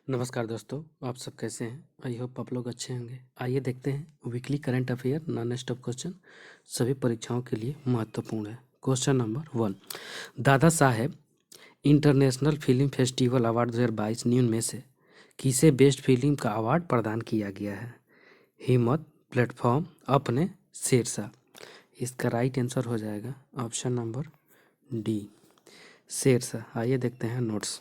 नमस्कार दोस्तों, आप सब कैसे हैं? आई होप आप लोग अच्छे होंगे। आइए देखते हैं weekly current affair non stop question सभी परीक्षाओं के लिए महत्वपूर्ण है। क्वेश्चन नंबर 1, दादा Saheb international film festival award 2022 निम्न में से किसे बेस्ट फिल्म का अवार्ड प्रदान किया गया है? हिम्मत, प्लेटफॉर्म, अपने, शेरशाह। इसका राइट आंसर हो जाएगा ऑप्शन नंबर डी, शेरशाह। आइए देखते हैं नोट्स।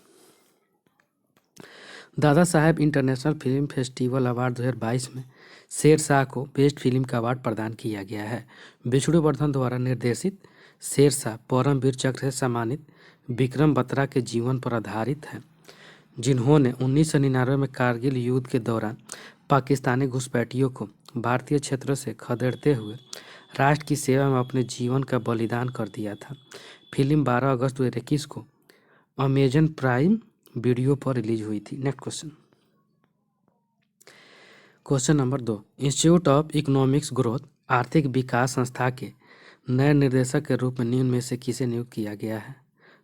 दादा Saheb international film festival award 2022 में शेरशाह को बेस्ट फिल्म का अवार्ड प्रदान किया गया है। विष्णुवर्धन द्वारा निर्देशित शेरशाह परमवीर चक्र से सम्मानित विक्रम बत्रा के जीवन पर आधारित है, जिन्होंने 1999 में कारगिल युद्ध के दौरान पाकिस्तानी घुसपैठियों को भारतीय क्षेत्रों से खदेड़ते हुए राष्ट्र की सेवा में अपने जीवन का बलिदान कर दिया था। फिल्म 12 अगस्त 2021 को अमेजन प्राइम वीडियो पर रिलीज हुई थी। Next question. Question number 2, institute of economics growth आर्थिक विकास संस्था के नए निर्देशक के रूप में निम्न में से किसे नियुक्त किया गया है?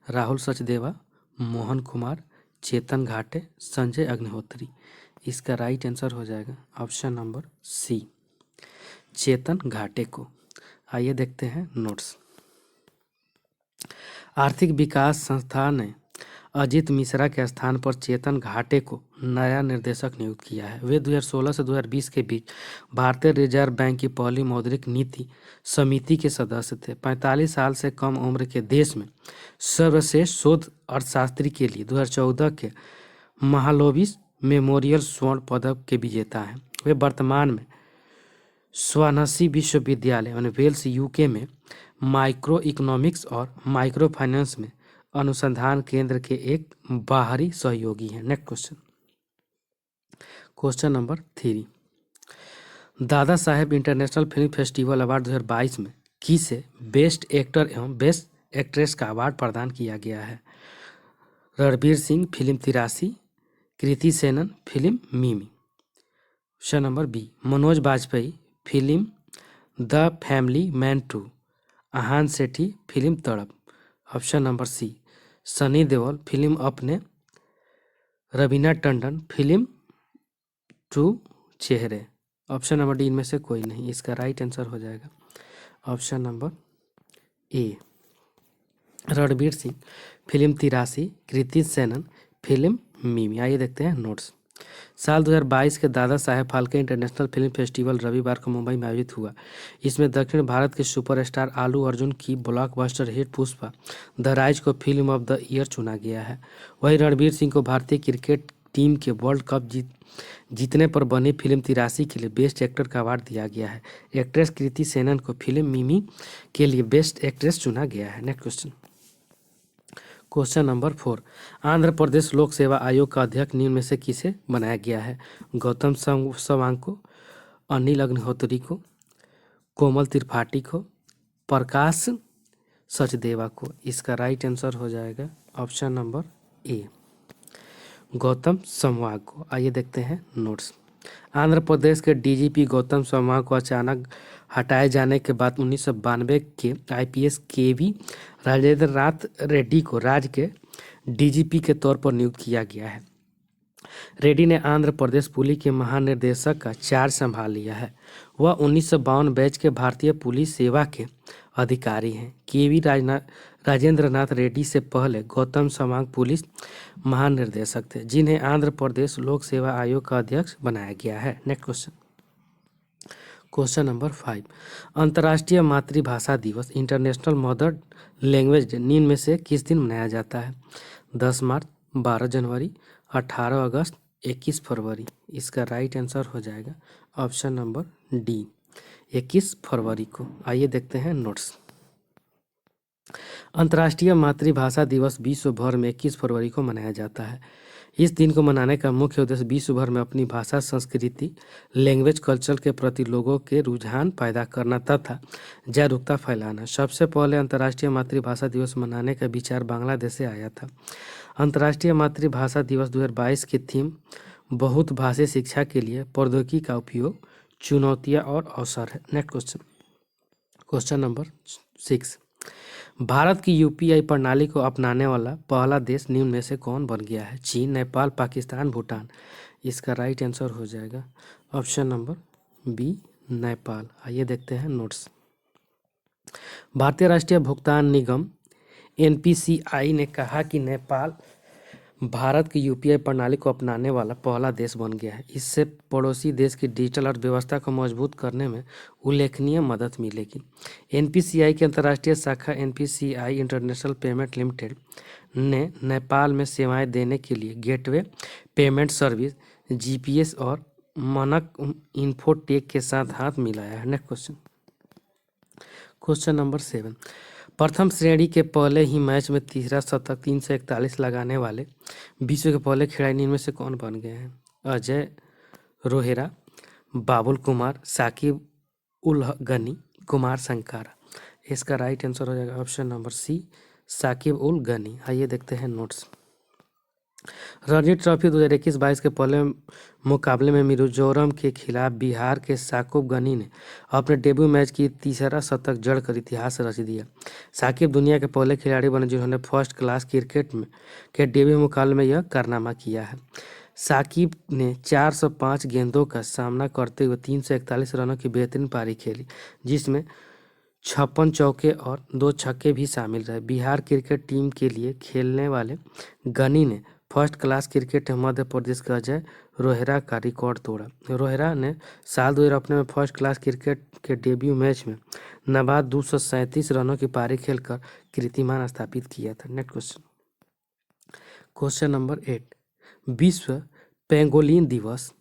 राहुल सचदेवा, मोहन कुमार, चेतन घाटे, संजय अग्निहोत्री। इसका राइट आंसर हो जाएगा ऑप्शन नंबर सी, चेतन घाटे को। आइए देखते हैं नोट्स। आर्थिक विकास संस्था ने अजीत मिश्रा के स्थान पर चेतन घाटे को नया निर्देशक नियुक्त किया है। वे 2016 से 2020 के बीच भारतीय रिजर्व बैंक की पहली मौद्रिक नीति समिति के सदस्य थे। 45 साल से कम उम्र के देश में सर्वश्रेष्ठ शोध अर्थशास्त्री के लिए 2014 के महालोविस मेमोरियल स्वर्ण पदक के विजेता हैं। वे वर्तमान में स्वानसी विश्वविद्यालय यानी वेल्स यूके में माइक्रो इकोनॉमिक्स और माइक्रो फाइनेंस में अनुसंधान केंद्र के एक बाहरी सहयोगी हैं। Next question. Question number 3, Dada Saheb international film festival award 2022 में किसे बेस्ट एक्टर एवं बेस्ट एक्ट्रेस का अवार्ड प्रदान किया गया है? Ranveer Singh film 83, Kriti Sanon film Mimi. Option number B, Manoj Bajpayee film the family man 2, Ahan Shetty film Tadap. Option number C, Sunny Deol film Apne, Raveena Tandon film 2 चेहरे। ऑप्शन नंबर डी इनमें से कोई नहीं। इसका राइट आंसर हो जाएगा ऑप्शन नंबर ए, रणवीर सिंह फिल्म 83, कृति सेनन फिल्म मिमी। आइए देखते हैं नोट्स। साल 2022 के Dada Saheb Phalke international film festival रविवार को मुंबई में आयोजित हुआ। इसमें दक्षिण भारत के सुपरस्टार आलू अर्जुन की blockbuster hit Pushpa the rise को फिल्म ऑफ द ईयर चुना गया है। वहीं रणवीर सिंह को भारतीय क्रिकेट टीम के वर्ल्ड कप जीतने पर बनी फिल्म 83 के लिए बेस्ट एक्टर का अवार्ड दिया गया है। एक्ट्रेस कृति सेनन को फिल्म मिमी के लिए बेस्ट एक्ट्रेस चुना गया है। Next question. Question number 4, Andhra Pradesh लोक सेवा आयोग का अध्यक्ष निम्न में से किसे बनाया गया है? गौतम सवांग को, अनिल अग्निहोत्री को, कोमल त्रिपाठी को, प्रकाश सचदेवा को। इसका राइट आंसर हो जाएगा ऑप्शन नंबर ए, गौतम सवांग को। आइए देखते हैं नोट्स। आंध्र प्रदेश के डीजीपी गौतम सवांग को अचानक हटाए जाने के बाद 1992 के आईपीएस केवी राजेंद्र नाथ रेड्डी को राज्य के डीजीपी के तौर पर नियुक्त किया गया है। रेड्डी ने आंध्र प्रदेश पुलिस के महानिदेशक का चार्ज संभाल लिया है। वह 1952 बैच के भारतीय पुलिस सेवा के अधिकारी हैं। केवी राजेंद्र नाथ रेड्डी से पहले गौतम सवांग पुलिस महानिदेशक थे, जिन्हें आंध्र प्रदेश लोक सेवा आयोग का अध्यक्ष बनाया गया है। Next question. क्वेश्चन नंबर 5, अंतर्राष्ट्रीय मातृभाषा दिवस इंटरनेशनल मदर लैंग्वेज डे निम्न में से किस दिन मनाया जाता है? 10 मार्च, 12 जनवरी, 18 अगस्त, 21 फरवरी। इसका राइट आंसर हो जाएगा ऑप्शन नंबर डी, 21 फरवरी को। आइए देखते हैं नोट्स। अंतर्राष्ट्रीय मातृभाषा दिवस विश्व भर में 21 फरवरी को मनाया जाता है। इस दिन को मनाने का मुख्य उद्देश्य विश्व भर में अपनी भाषा, संस्कृति, लैंग्वेज कल्चर के प्रति लोगों के रुझान पैदा करना तथा जागरूकता फैलाना। सबसे पहले अंतर्राष्ट्रीय मातृभाषा दिवस मनाने का विचार बांग्लादेश से आया था। अंतर्राष्ट्रीय मातृभाषा दिवस 2022 की थीम बहुभाषी शिक्षा के लिए प्रौद्योगिकी का उपयोग, चुनौतियाँ और अवसर है। Next question. Question number 6, Bharat की यूपीआई प्रणाली को अपनाने वाला पहला देश निम्न में से कौन बन गया है? चीन, नेपाल, पाकिस्तान, भूटान। इसका राइट आंसर हो जाएगा ऑप्शन नंबर बी, नेपाल। आइए देखते हैं नोट्स। भारतीय राष्ट्रीय भुगतान निगम एनपीसीआई ने कहा कि नेपाल भारत की यूपीआई प्रणाली को अपनाने वाला पहला देश बन गया है। इससे पड़ोसी देश की डिजिटल अर्थव्यवस्था को मजबूत करने में उल्लेखनीय मदद मिलेगी। एनपीसीआई की अंतर्राष्ट्रीय शाखा एनपीसीआई इंटरनेशनल पेमेंट लिमिटेड ने नेपाल में सेवाएं देने के लिए गेटवे पेमेंट सर्विस, जीपीएस और मनक इन्फोटेक के साथ हाथ मिलाया है। Next question, question number 7। प्रथम श्रेणी के पहले ही मैच में तीसरा शतक 341 लगाने वाले विश्व के पहले खिलाड़ी इनमें से कौन बन गए हैं? अजय रोहेरा, बाबुल कुमार, साकिब उल गनी, कुमार संकारा। इसका राइट आंसर हो जाएगा ऑप्शन नंबर सी, साकिब उल गनी। आइए देखते हैं नोट्स। रणजी ट्रॉफी 2021-22 के पहले मुकाबले में मिजोरम के खिलाफ बिहार के साकिब गनी ने अपने डेब्यू मैच की तीसरा शतक जड़कर इतिहास रच दिया। साकिब दुनिया के पहले खिलाड़ी बने जिन्होंने फर्स्ट क्लास क्रिकेट में के डेब्यू मुकाबले में यह कारनामा किया है। साकिब ने 405 गेंदों का सामना करते हुए 341 रनों की बेहतरीन पारी खेली, जिसमें 56 चौके और 2 छक्के भी शामिल रहे। बिहार क्रिकेट टीम के लिए खेलने वाले गनी ने फर्स्ट क्लास क्रिकेट में मध्य प्रदेश के अजय रोहेरा का रिकॉर्ड तोड़ा। रोहेरा ने साल 2000 अपने में फर्स्ट क्लास क्रिकेट के डेब्यू मैच में नाबाद 237 रनों की पारी खेलकर कीर्तिमान स्थापित किया था। Next question, question number 8। विश्व पेंगोलिन दिवस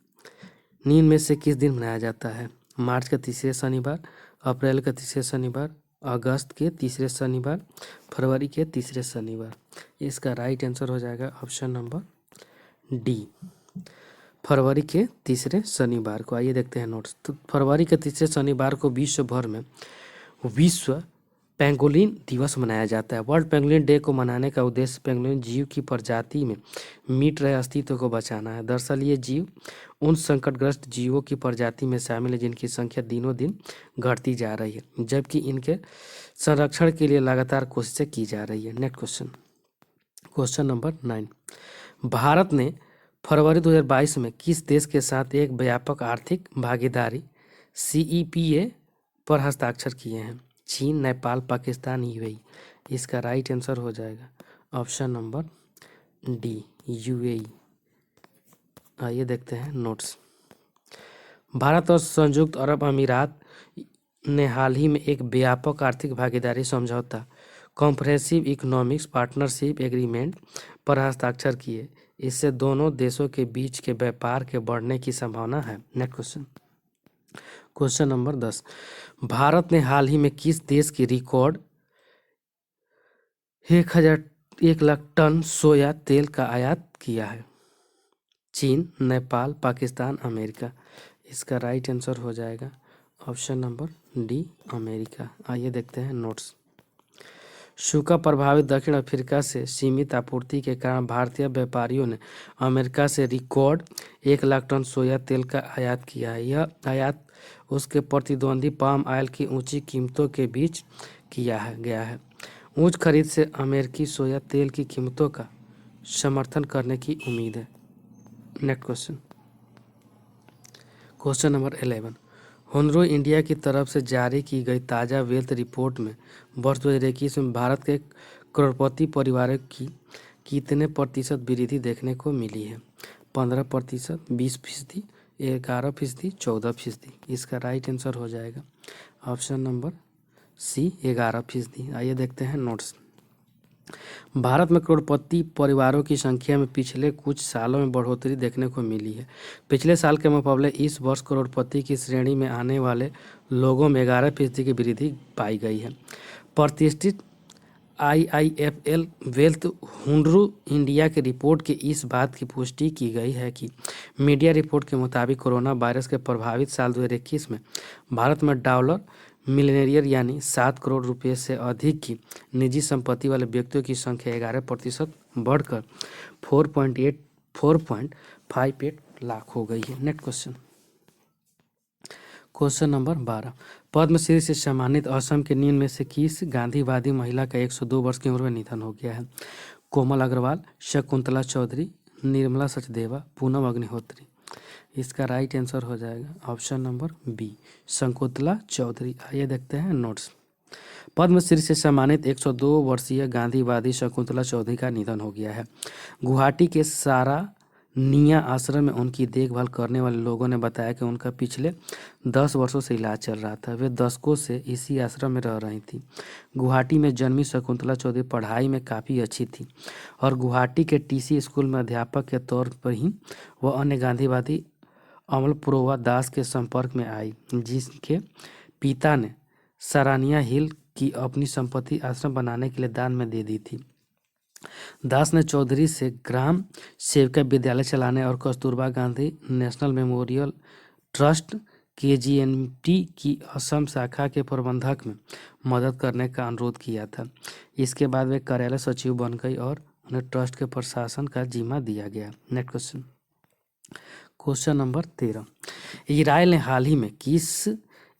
निम्न में से किस दिन मनाया जाता है? मार्च के तीसरे शनिवार, अप्रैल के तीसरे शनिवार, अगस्त के तीसरे शनिवार, फरवरी के तीसरे शनिवार। इसका राइट आंसर हो जाएगा ऑप्शन नंबर डी, फरवरी के तीसरे शनिवार को। आइए देखते हैं नोट्स। तो फरवरी के तीसरे शनिवार को विश्व भर में विश्व पेंगोलिन दिवस मनाया जाता है। वर्ल्ड पेंगोलिन डे को मनाने का उद्देश्य पेंगोलिन जीव की प्रजाति में मिट रहे अस्तित्व को बचाना है। दरअसल ये जीव उन संकटग्रस्त जीवों की प्रजाति में शामिल है जिनकी संख्या दिनों दिन घटती जा रही है, जबकि इनके संरक्षण के लिए लगातार कोशिशें की जा रही है। Next question, question number 9। Bharat ने फरवरी 2022 में किस देश के साथ एक व्यापक आर्थिक भागीदारी CEPA पर हस्ताक्षर किए हैं? चीन, नेपाल, पाकिस्तान, यूएई। इसका राइट आंसर हो जाएगा ऑप्शन नंबर डी, यूएई। आइए देखते हैं नोट्स। भारत और संयुक्त अरब अमीरात ने हाल ही में एक व्यापक आर्थिक भागीदारी समझौता कॉम्प्रिहेंसिव इकोनॉमिक्स पार्टनरशिप एग्रीमेंट पर हस्ताक्षर किए। इससे दोनों देशों के बीच के व्यापार के बढ़ने की संभावना है। Next question, question number 10। Bharat ने हाल ही में किस देश की रिकॉर्ड 1 लाख टन सोया तेल का आयात किया है? चीन, नेपाल, पाकिस्तान, अमेरिका। इसका राइट आंसर हो जाएगा ऑप्शन नंबर डी, अमेरिका। आइए देखते हैं नोट्स। सूखा प्रभावित दक्षिण अफ्रीका से सीमित आपूर्ति के कारण भारतीय व्यापारियों ने अमेरिका से रिकॉर्ड 1 लाख टन सोया तेल का आयात किया है। यह आयात उसके प्रतिद्वंदी पाम ऑयल की ऊंची कीमतों के बीच गया है। उच्च खरीद से अमेरिकी सोया तेल की कीमतों का समर्थन करने की उम्मीद है। Next question, question number 11। हुनरो इंडिया की तरफ से जारी की गई ताज़ा वेल्थ रिपोर्ट में वर्ष 2021 में भारत के करोड़पति परिवारों की कितने प्रतिशत वृद्धि देखने को मिली है? 15%, 20%, 11%, 14%। इसका राइट आंसर हो जाएगा ऑप्शन नंबर सी, 11%। आइए देखते हैं नोट्स। भारत में करोड़पति परिवारों की संख्या में पिछले कुछ सालों में बढ़ोतरी देखने को मिली है। पिछले साल के मुकाबले इस वर्ष करोड़पति की श्रेणी में आने वाले लोगों में 11% की वृद्धि पाई गई है। प्रतिष्ठित IIFL वेल्थ हुनरो इंडिया की रिपोर्ट के इस बात की पुष्टि की गई है कि मीडिया रिपोर्ट के मुताबिक कोरोना वायरस के प्रभावित साल 2021 में भारत में डॉलर मिलियनियर यानी 7 करोड़ रुपए से अधिक की निजी संपत्ति वाले व्यक्तियों की संख्या 11% बढ़कर 4.58 लाख हो गई है। Next question, question number 12, Padma Shri से सम्मानित असम के निम्न में से किस गांधीवादी महिला का 102 वर्ष की उम्र में निधन हो गया है? कोमल अग्रवाल, शकुंतला चौधरी, निर्मला सचदेवा, पूनम अग्निहोत्री। इसका राइट आंसर हो जाएगा option number B, Shakuntala Choudhary. आइए देखते हैं नोट्स। पद्मश्री से सम्मानित 102 वर्षीय गांधीवादी शकुंतला चौधरी का निधन हो गया है। गुवाहाटी के सारानिया आश्रम में उनकी देखभाल करने वाले लोगों ने बताया कि उनका पिछले 10 वर्षों से इलाज चल रहा था। वे दशकों से इसी आश्रम में रह रही थी। गुवाहाटी में जन्मी शकुंतला चौधरी पढ़ाई में काफ़ी अच्छी थी और गुवाहाटी के टीसी स्कूल में अध्यापक के तौर पर ही वह अन्य गांधीवादी अमलपुरोवा दास के संपर्क में आई, जिसके पिता ने सरानिया हिल की अपनी संपत्ति आश्रम बनाने के लिए दान में दे दी थी। दास ने चौधरी से ग्राम सेविका विद्यालय चलाने और Kasturba Gandhi national memorial trust KGNP की असम शाखा के प्रबंधक में मदद करने का अनुरोध किया था। इसके बाद वे कार्यालय सचिव बन गई और उन्हें ट्रस्ट के प्रशासन का जिम्मा दिया गया। Next question, question number 13, Israel ने हाल ही में किस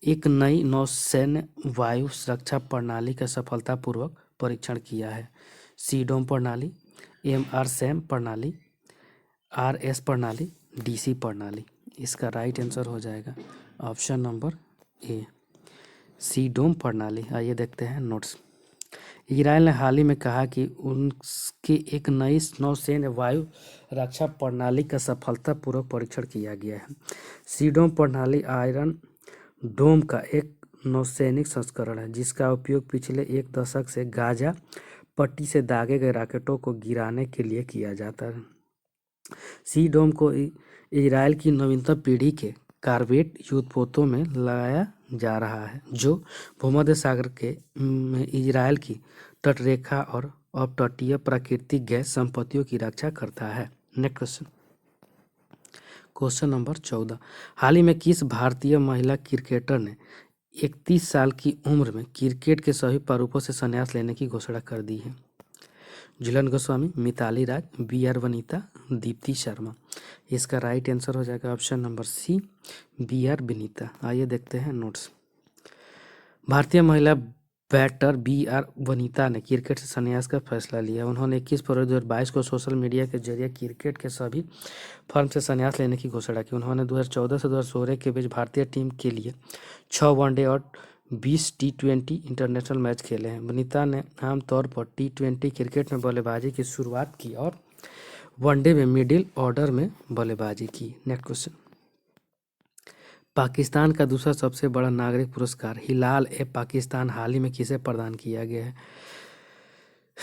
एक नई नौसैन्य वायु सुरक्षा प्रणाली का सफलतापूर्वक परीक्षण किया है? सीडोम प्रणाली, MRSAM प्रणाली, RS प्रणाली, DC प्रणाली। इसका राइट आंसर हो जाएगा ऑप्शन नंबर ए, सीडोम प्रणाली। आइए देखते हैं नोट्स। इजराइल ने हाल ही में कहा कि उनके एक नई नौसैन्य वायु रक्षा प्रणाली का सफलतापूर्वक परीक्षण किया गया है। सीडोम प्रणाली आयरन डोम का एक नौसैनिक संस्करण है जिसका उपयोग पिछले एक दशक से गाजा पट्टी से दागे गए रॉकेटों को गिराने के लिए किया जाता है। सी डोम को इजराइल की नवीनतम पीढ़ी के कॉर्वेट युद्धपोतों में लगाया जा रहा है जो भूमध्य सागर के में इजराइल की तटरेखा और अपतटीय प्राकृतिक गैस संपत्तियों की रक्षा करता है। नेक्स्ट क्वेश्चन, क्वेश्चन नंबर 14, हाल ही में किस भारतीय महिला क्रिकेटर ने 31 साल की उम्र में क्रिकेट के सभी प्रारूपों से संन्यास लेने की घोषणा कर दी है? झूलन गोस्वामी, मिताली राज, BR वनीता, दीप्ति शर्मा। इसका राइट आंसर हो जाएगा option number C, BR Vanita. आइए देखते हैं नोट्स। भारतीय महिला बैटर BR वनीता ने क्रिकेट से संन्यास का फैसला लिया। उन्होंने 21 फरवरी 2022 को सोशल मीडिया के जरिए क्रिकेट के सभी फॉर्म से संन्यास लेने की घोषणा की। उन्होंने 2014 से 2016 के बीच भारतीय टीम के लिए 6 वनडे और 20 T20 इंटरनेशनल मैच खेले हैं। वनीता ने आमतौर पर T20 क्रिकेट में बल्लेबाजी की शुरुआत की और वनडे में मिडिल ऑर्डर में बल्लेबाजी की। नेक्स्ट क्वेश्चन, पाकिस्तान का दूसरा सबसे बड़ा नागरिक पुरस्कार हिलाल-ए-पाकिस्तान हाल ही में किसे प्रदान किया गया है?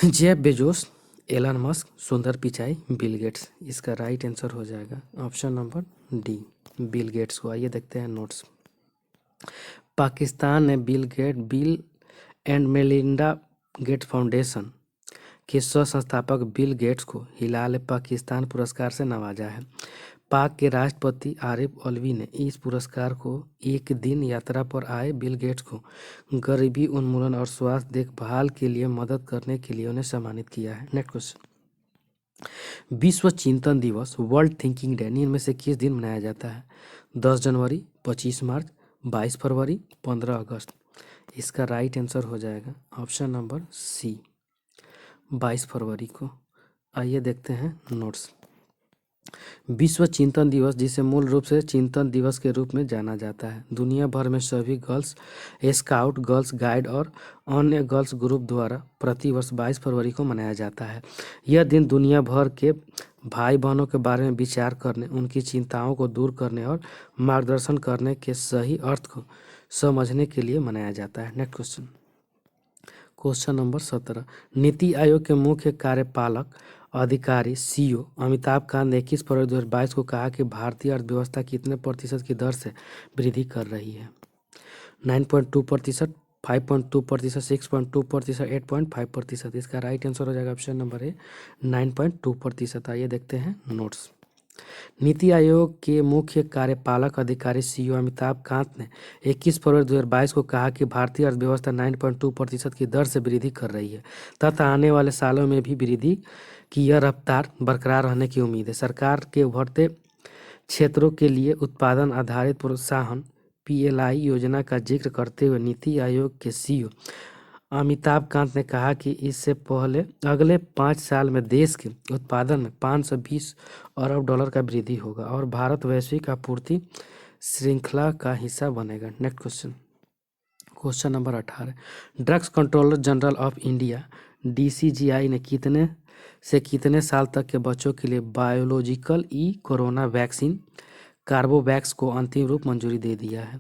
जेफ बेजोस, एलन मस्क, सुंदर पिचाई, बिल गेट्स। इसका राइट आंसर हो जाएगा option number D, Bill Gates को। आइए देखते हैं नोट्स। पाकिस्तान ने bill and Melinda Gates foundation के सह संस्थापक बिल गेट्स को हिलाल-ए-पाकिस्तान पुरस्कार से नवाजा है। पाक के राष्ट्रपति आरिफ अलवी ने इस पुरस्कार को एक दिन यात्रा पर आए बिल गेट्स को गरीबी उन्मूलन और स्वास्थ्य देखभाल के लिए मदद करने के लिए उन्हें सम्मानित किया है। नेक्स्ट क्वेश्चन, विश्व चिंतन दिवस वर्ल्ड थिंकिंग डे इनमें में से किस दिन मनाया जाता है? 10 जनवरी, 25 मार्च, 22 फरवरी, 15 अगस्त। इसका राइट आंसर हो जाएगा ऑप्शन नंबर सी, 22 फरवरी को। आइए देखते हैं नोट्स। विश्व चिंतन दिवस, जिसे मूल रूप से चिंतन दिवस के रूप में जाना जाता है, दुनिया भर में सभी गर्ल्स स्काउट, गर्ल्स गाइड और अन्य गर्ल्स ग्रुप द्वारा प्रतिवर्ष 22 फरवरी को मनाया जाता है। यह दिन दुनिया भर के भाई बहनों के बारे में विचार करने, उनकी चिंताओं को दूर करने और मार्गदर्शन करने के सही अर्थ को समझने के लिए मनाया जाता है। Next question, question number 17, NITI Aayog के मुख्य कार्यपालक अधिकारी CEO अमिताभ कांत ने 21 फरवरी 2022 को कहा कि भारतीय अर्थव्यवस्था कितने प्रतिशत की दर से वृद्धि कर रही है? 9.2%, 5.2%, 6.2%, 8.5%। इसका राइट आंसर हो जाएगा ऑप्शन नंबर ए, 9.2%। आइए देखते हैं नोट्स। नीति आयोग के मुख्य कार्यपालक अधिकारी CEO अमिताभ कांत ने 21 फरवरी 2022 को कहा कि भारतीय अर्थव्यवस्था 9.2% की दर से वृद्धि कर रही है तथा आने वाले सालों में भी वृद्धि की यह रफ्तार बरकरार रहने की उम्मीद है। सरकार के उभरते क्षेत्रों के लिए उत्पादन आधारित प्रोत्साहन PLI योजना का जिक्र करते हुए नीति आयोग के CEO अमिताभ कांत ने कहा कि इससे पहले अगले 5 साल में देश के उत्पादन में $520 अरब का वृद्धि होगा और भारत वैश्विक आपूर्ति श्रृंखला का हिस्सा बनेगा। Next question, question number 18, drugs controller general of India DCGI ने कितने साल तक के बच्चों के लिए बायोलॉजिकल कोरोना वैक्सीन कार्बोवैक्स को अंतिम रूप मंजूरी दे दिया है?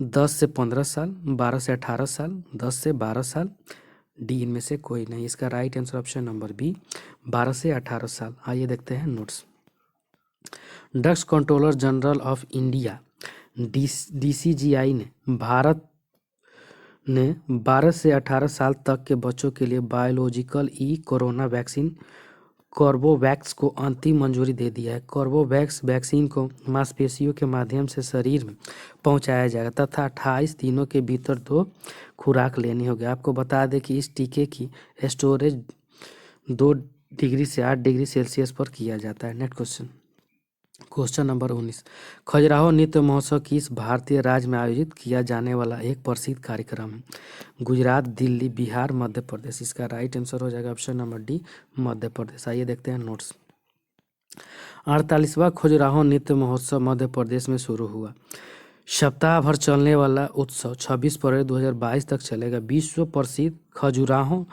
10 से 15 साल, 12 से 18 साल, 10 से 12 साल, डी इनमें से कोई नहीं। इसका right answer option number B, 12 से 18 साल। आइए देखते हैं notes. Drugs controller general of India DCGI ने 12 से 18 साल तक के बच्चों के लिए बायोलॉजिकल कोरोना वैक्सीन कॉर्बोवैक्स को अंतिम मंजूरी दे दिया है। कॉर्बोवैक्स वैक्सीन को मांसपेशियों के माध्यम से शरीर में पहुंचाया जाएगा तथा 28 दिनों के भीतर 2 खुराक लेनी होगी। आपको बता दें कि इस टीके की स्टोरेज 2 डिग्री से 8 डिग्री सेल्सियस पर किया जाता है। Next question, question number 19, Khajuraho नृत्य महोत्सव किस भारतीय राज्य में आयोजित किया जाने वाला एक प्रसिद्ध कार्यक्रम है? गुजरात, दिल्ली, बिहार, मध्य प्रदेश। इसका राइट आंसर हो जाएगा option number D, Madhya Pradesh. आइए देखते हैं नोट्स। 48वां खजुराहो नृत्य महोत्सव मध्य प्रदेश में शुरू हुआ। सप्ताह भर चलने वाला उत्सव 26 फरवरी 2022 तक चलेगा। विश्व प्रसिद्ध खजुराहो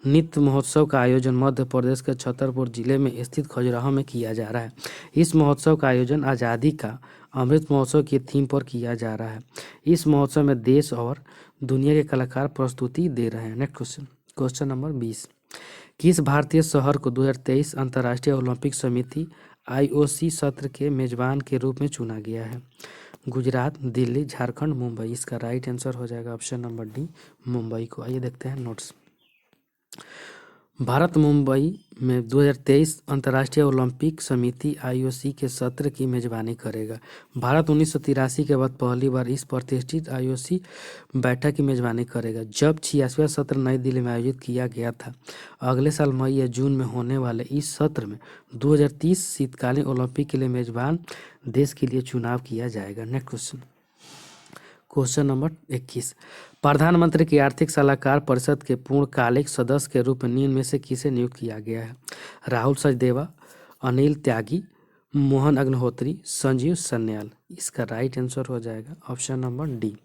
नृत्य महोत्सव का आयोजन मध्य प्रदेश के छतरपुर जिले में स्थित खजुराहो में किया जा रहा है। इस महोत्सव का आयोजन आज़ादी का अमृत महोत्सव की थीम पर किया जा रहा है। इस महोत्सव में देश और दुनिया के कलाकार प्रस्तुति दे रहे हैं। नेक्स्ट क्वेश्चन, क्वेश्चन नंबर 20, किस भारतीय शहर को 2023 अंतर्राष्ट्रीय ओलंपिक समिति IOC सत्र के मेजबान के रूप में चुना गया है? गुजरात, दिल्ली, झारखंड, मुंबई। इसका राइट आंसर हो जाएगा ऑप्शन नंबर डी, मुंबई को। आइए देखते हैं नोट्स। भारत मुंबई में 2023 अंतर्राष्ट्रीय ओलंपिक समिति IOC के सत्र की मेजबानी करेगा। भारत 1983 के बाद पहली बार इस प्रतिष्ठित IOC बैठक की मेजबानी करेगा, जब 86वां सत्र नई दिल्ली में आयोजित किया गया था। अगले साल मई या जून में होने वाले इस सत्र में 2030 शीतकालीन ओलंपिक के लिए मेजबान देश के लिए चुनाव किया जाएगा। नेक्स्ट क्वेश्चन, क्वेश्चन नंबर 21, प्रधानमंत्री की आर्थिक सलाहकार परिषद के पूर्णकालिक सदस्य के रूप में निम्न में से किसे नियुक्त किया गया है? राहुल सचदेवा, अनिल त्यागी, मोहन अग्निहोत्री, संजीव सन्याल। इसका राइट आंसर हो जाएगा option number D,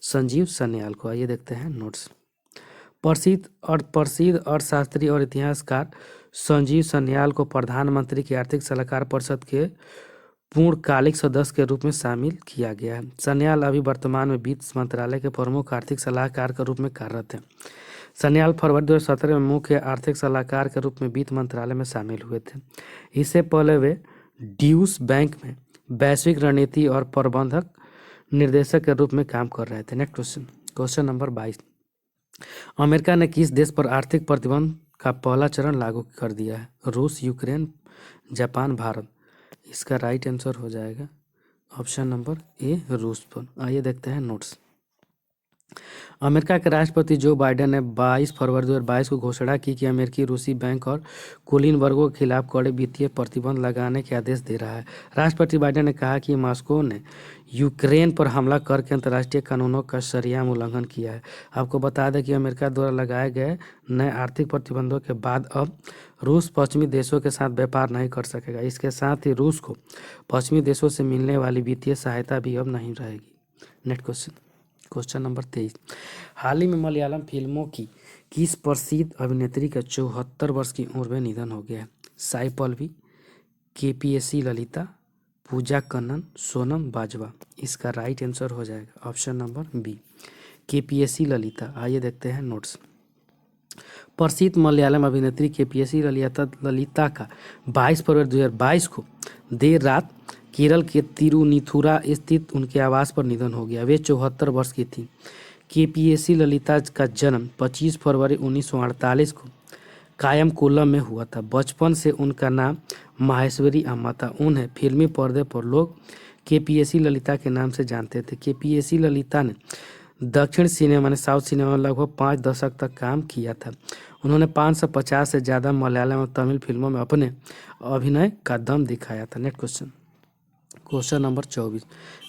Sanjeev Sanyal को। आइए देखते हैं नोट्स। प्रसिद्ध अर्थशास्त्री और इतिहासकार संजीव सन्याल को प्रधानमंत्री की आर्थिक सलाहकार परिषद के पूर्णकालिक सदस्य के रूप में शामिल किया गया है। सन्याल अभी वर्तमान में वित्त मंत्रालय के प्रमुख आर्थिक सलाहकार के रूप में कार्यरत हैं। सन्याल फरवरी 2017 में मुख्य आर्थिक सलाहकार के रूप में वित्त मंत्रालय में शामिल हुए थे। इससे पहले वे ड्यूश बैंक में वैश्विक रणनीति और प्रबंधक निर्देशक के रूप में काम कर रहे थे। Next question, question number 22, America ने किस देश पर आर्थिक प्रतिबंध का पहला चरण लागू कर दिया है? रूस, यूक्रेन, जापान, भारत। इसका राइट आंसर हो जाएगा ऑप्शन नंबर ए, रूस पर। आइए देखते हैं नोट्स। अमेरिका के राष्ट्रपति जो बाइडेन ने 22 फरवरी 2022 को घोषणा की कि अमेरिकी रूसी बैंक और कुलीन वर्गों के खिलाफ कड़े वित्तीय प्रतिबंध लगाने के आदेश दे रहा है। राष्ट्रपति बाइडेन ने कहा कि मॉस्को ने यूक्रेन पर हमला करके अंतर्राष्ट्रीय कानूनों का सरेआम उल्लंघन किया है। आपको बता दें कि अमेरिका द्वारा लगाए गए नए आर्थिक प्रतिबंधों के बाद अब रूस पश्चिमी देशों के साथ व्यापार नहीं कर सकेगा। इसके साथ ही रूस को पश्चिमी देशों से मिलने वाली वित्तीय सहायता भी अब नहीं रहेगी। नेक्स्ट क्वेश्चन, क्वेश्चन नंबर 23, हाल ही में मलयालम फिल्मों की किस प्रसिद्ध अभिनेत्री का 74 वर्ष की उम्र में निधन हो गया है? साई पल्लवी, KPSC ललिता, पूजा कन्नन, सोनम बाजवा। इसका राइट आंसर हो जाएगा option number B, KPSC Lalita. आइए देखते हैं नोट्स। प्रसिद्ध मलयालम अभिनेत्री KPSC ललिता का 22 फरवरी 2022 को देर रात केरल के तिरुनिथुरा स्थित उनके आवास पर निधन हो गया। वे 74 वर्ष की थी। KPSC ललिता का जन्म 25 फरवरी 1948 को कायमकुलम में हुआ था। बचपन से उनका नाम माहेश्वरी अम्मा था। उन्हें फिल्मी पर्दे पर लोग KPSC ललिता के नाम से जानते थे। KPSC ललिता ने दक्षिण सिनेमा ने साउथ सिनेमा में लगभग 5 दशक तक काम किया था। उन्होंने 550 से ज़्यादा मलयालम और तमिल फिल्मों में अपने अभिनय का दम दिखाया था। Next question, question number 24,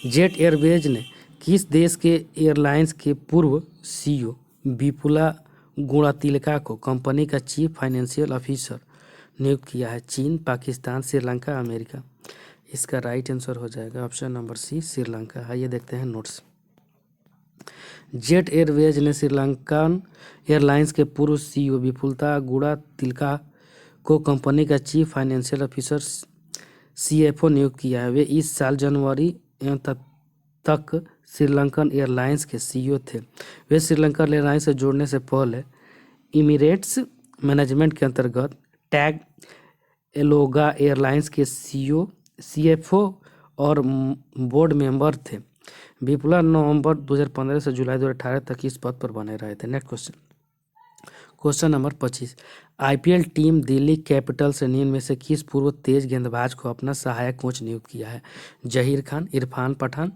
jet Airways ने किस देश के एयरलाइंस के पूर्व सीईओ विपुला गुणातिलका को कंपनी का चीफ फाइनेंशियल ऑफिसर नियुक्त किया है? चीन, पाकिस्तान, श्रीलंका, अमेरिका। इसका राइट आंसर हो जाएगा ऑप्शन नंबर सी, श्रीलंका। आइए देखते हैं नोट्स। जेट एयरवेज ने श्रीलंकन एयरलाइंस के पूर्व सीईओ विपुलता गुणातिलका को कंपनी का चीफ फाइनेंशियल ऑफिसर सीएफओ नियुक्त किया है। वे इस साल जनवरी तक श्रीलंकन एयरलाइंस के सीईओ थे। वे श्रीलंकन एयरलाइंस से जुड़ने से पहले इमिरेट्स मैनेजमेंट के अंतर्गत टैग एलोगा एयरलाइंस के सीईओ, सीएफओ और बोर्ड मेंबर थे। विपुला नवंबर 2015 से जुलाई 2018 तक इस पद पर बने रहे थे। Next question, question number 25। IPL team Delhi Capitals ने निम्न में से किस पूर्व तेज गेंदबाज को अपना सहायक कोच नियुक्त किया है? जहीर खान, इरफान पठान,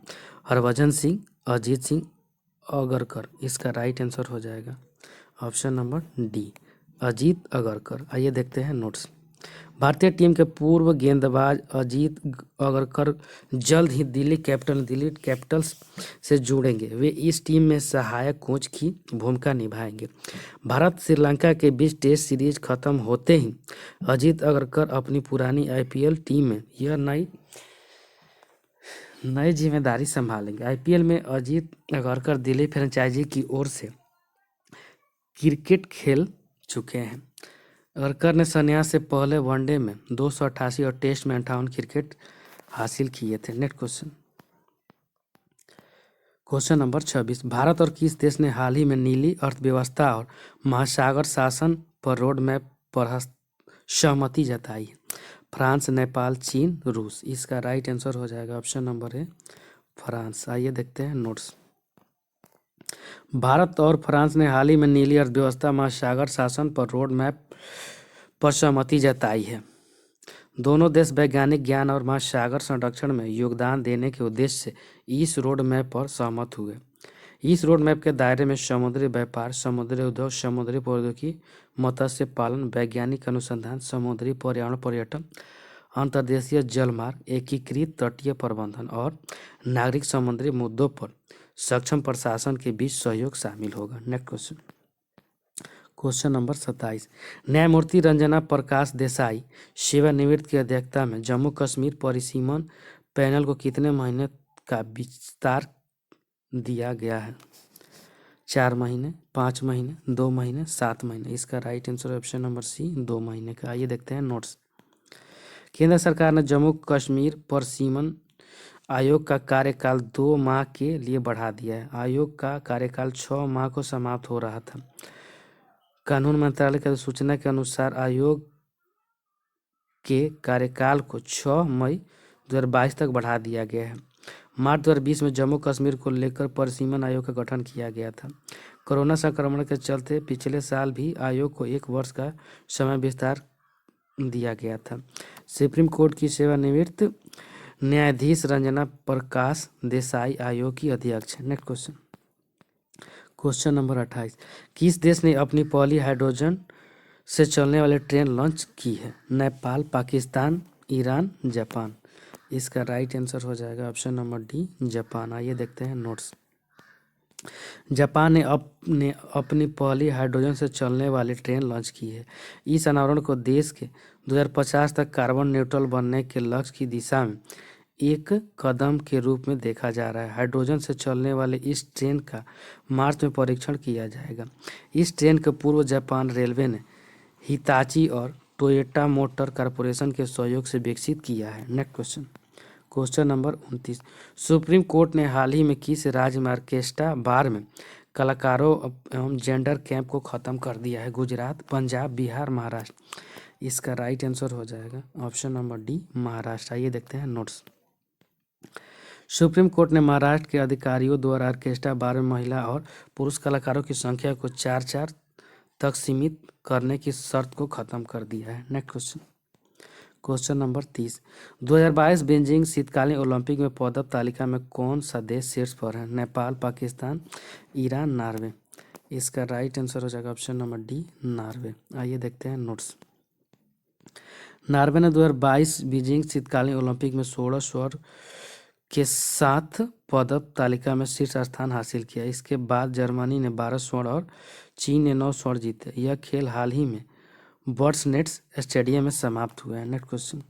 हरभजन सिंह, अजीत सिंह, अगरकर। इसका राइट आंसर हो जाएगा option number D, Ajit Agarkar. आइए देखते हैं नोट्स। भारतीय टीम के पूर्व गेंदबाज अजीत अगरकर जल्द ही दिल्ली कैपिटल्स से जुड़ेंगे। वे इस टीम में सहायक कोच की भूमिका निभाएंगे। भारत श्रीलंका के बीच टेस्ट सीरीज खत्म होते ही अजीत अगरकर अपनी पुरानी आईपीएल टीम में यह नई जिम्मेदारी संभालेंगे। आईपीएल में अजीत अगरकर दिल्ली फ्रेंचाइजी की ओर से क्रिकेट खेल चुके हैं। अगरकर ने संन्यास से पहले वनडे में 288 और टेस्ट में 58 क्रिकेट हासिल किए थे। Next question, question number 26। Bharat और किस देश ने हाल ही में नीली अर्थव्यवस्था और महासागर शासन पर रोड मैप पर सहमति जताई है? फ्रांस, नेपाल, चीन, रूस। इसका राइट आंसर हो जाएगा ऑप्शन नंबर ए, फ्रांस। आइए देखते हैं नोट्स। भारत और फ्रांस ने हाल ही में नीली अर्थव्यवस्था महासागर शासन पर रोड मैप पर सहमति जताई है। दोनों देश वैज्ञानिक ज्ञान और महासागर संरक्षण में योगदान देने के उद्देश्य से इस रोड मैप पर सहमत हुए। इस रोड मैप के दायरे में समुद्री व्यापार, समुद्री उद्योग, समुद्री प्रौद्योगिकी, मत्स्य पालन, वैज्ञानिक अनुसंधान, समुद्री पर्यावरण पर्यटन, अंतर्देशीय जलमार्ग, एकीकृत तटीय प्रबंधन और नागरिक समुद्री मुद्दों पर सक्षम प्रशासन के बीच सहयोग शामिल होगा। Next question, question number 27। न्यायमूर्ति रंजना प्रकाश देसाई सेवानिवृत्त की अध्यक्षता में जम्मू कश्मीर परिसीमन पैनल को कितने महीने का विस्तार दिया गया है? 4 महीने, 5 महीने, 2 महीने, 7 महीने। इसका right answer option number C, 2 महीने का। आइए देखते हैं नोट्स। केंद्र सरकार ने जम्मू कश्मीर परिसीमन आयोग का कार्यकाल 2 माह के लिए बढ़ा दिया है। आयोग का कार्यकाल 6 माह को समाप्त हो रहा था। कानून मंत्रालय की सूचना के अनुसार आयोग के कार्यकाल को 6 मई 2022 तक बढ़ा दिया गया है। मार्च 2020 में जम्मू कश्मीर को लेकर परिसीमन आयोग का गठन किया गया था। कोरोना संक्रमण के चलते पिछले साल भी आयोग को 1 वर्ष का समय विस्तार दिया गया था। सुप्रीम कोर्ट की सेवानिवृत्त न्यायाधीश रंजना प्रकाश देसाई आयोग की अध्यक्ष है। Next question, question number 28। किस देश ने अपनी पहली हाइड्रोजन से चलने वाली ट्रेन लॉन्च की है? Nepal, Pakistan, Iran, Japan. इसका राइट आंसर हो जाएगा ऑप्शन नंबर डी, जापान। आइए देखते हैं नोट्स। जापान ने अपनी पहली हाइड्रोजन से चलने वाली ट्रेन लॉन्च की है। इस अनावरण को देश के 2050 तक कार्बन न्यूट्रल बनने के लक्ष्य की दिशा में एक कदम के रूप में देखा जा रहा है। हाइड्रोजन से चलने वाले इस ट्रेन का मार्च में परीक्षण किया जाएगा। इस ट्रेन के पूर्व जापान रेलवे ने हिताची और टोयोटा मोटर कॉरपोरेशन के सहयोग से विकसित किया है। Next question, question number 29। Supreme court ने हाल ही में किस राज्य में ऑर्केस्ट्रा बार में कलाकारों एवं जेंडर कैंप को खत्म कर दिया है? गुजरात, पंजाब, बिहार, महाराष्ट्र। इसका राइट आंसर हो जाएगा ऑप्शन नंबर डी, महाराष्ट्र। आइए देखते हैं नोट्स। सुप्रीम कोर्ट ने महाराष्ट्र के अधिकारियों द्वारा ऑर्केस्ट्रा बार में महिला और पुरुष कलाकारों की संख्या को 4 तक सीमित करने की शर्त को खत्म कर दिया है। Next question, question number 30। 2022 Beijing शीतकालीन ओलंपिक में पदक तालिका में कौन सा देश शीर्ष पर है? Nepal, Pakistan, Iran, Norway. इसका राइट आंसर हो जाएगा ऑप्शन नंबर डी, नॉर्वे। आइए देखते हैं नोट्स। नॉर्वे ने 2022 बीजिंग शीतकालीन ओलंपिक में 16 स्वर्ण के साथ पदक तालिका में शीर्ष स्थान हासिल किया। इसके बाद जर्मनी ने 12 स्वर्ण और चीन ने 9 स्वर्ण जीते। यह खेल हाल ही में बर्सनेट्स स्टेडियम में समाप्त हुआ है। नेक्स्ट क्वेश्चन,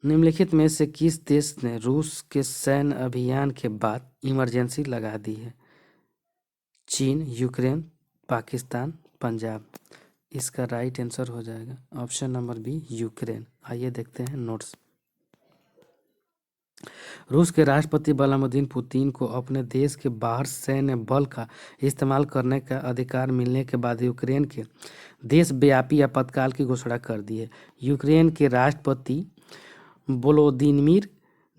निम्नलिखित में से किस देश ने रूस के सैन्य अभियान के बाद इमरजेंसी लगा दी है? चीन, यूक्रेन, पाकिस्तान, पंजाब। इसका राइट आंसर हो जाएगा ऑप्शन नंबर बी, यूक्रेन। आइए देखते हैं नोट्स। रूस के राष्ट्रपति व्लादिमीर पुतिन को अपने देश के बाहर सैन्य बल का इस्तेमाल करने का अधिकार मिलने के बाद यूक्रेन के देशव्यापी आपातकाल की घोषणा कर दी है। यूक्रेन के राष्ट्रपति वोलोदिमीर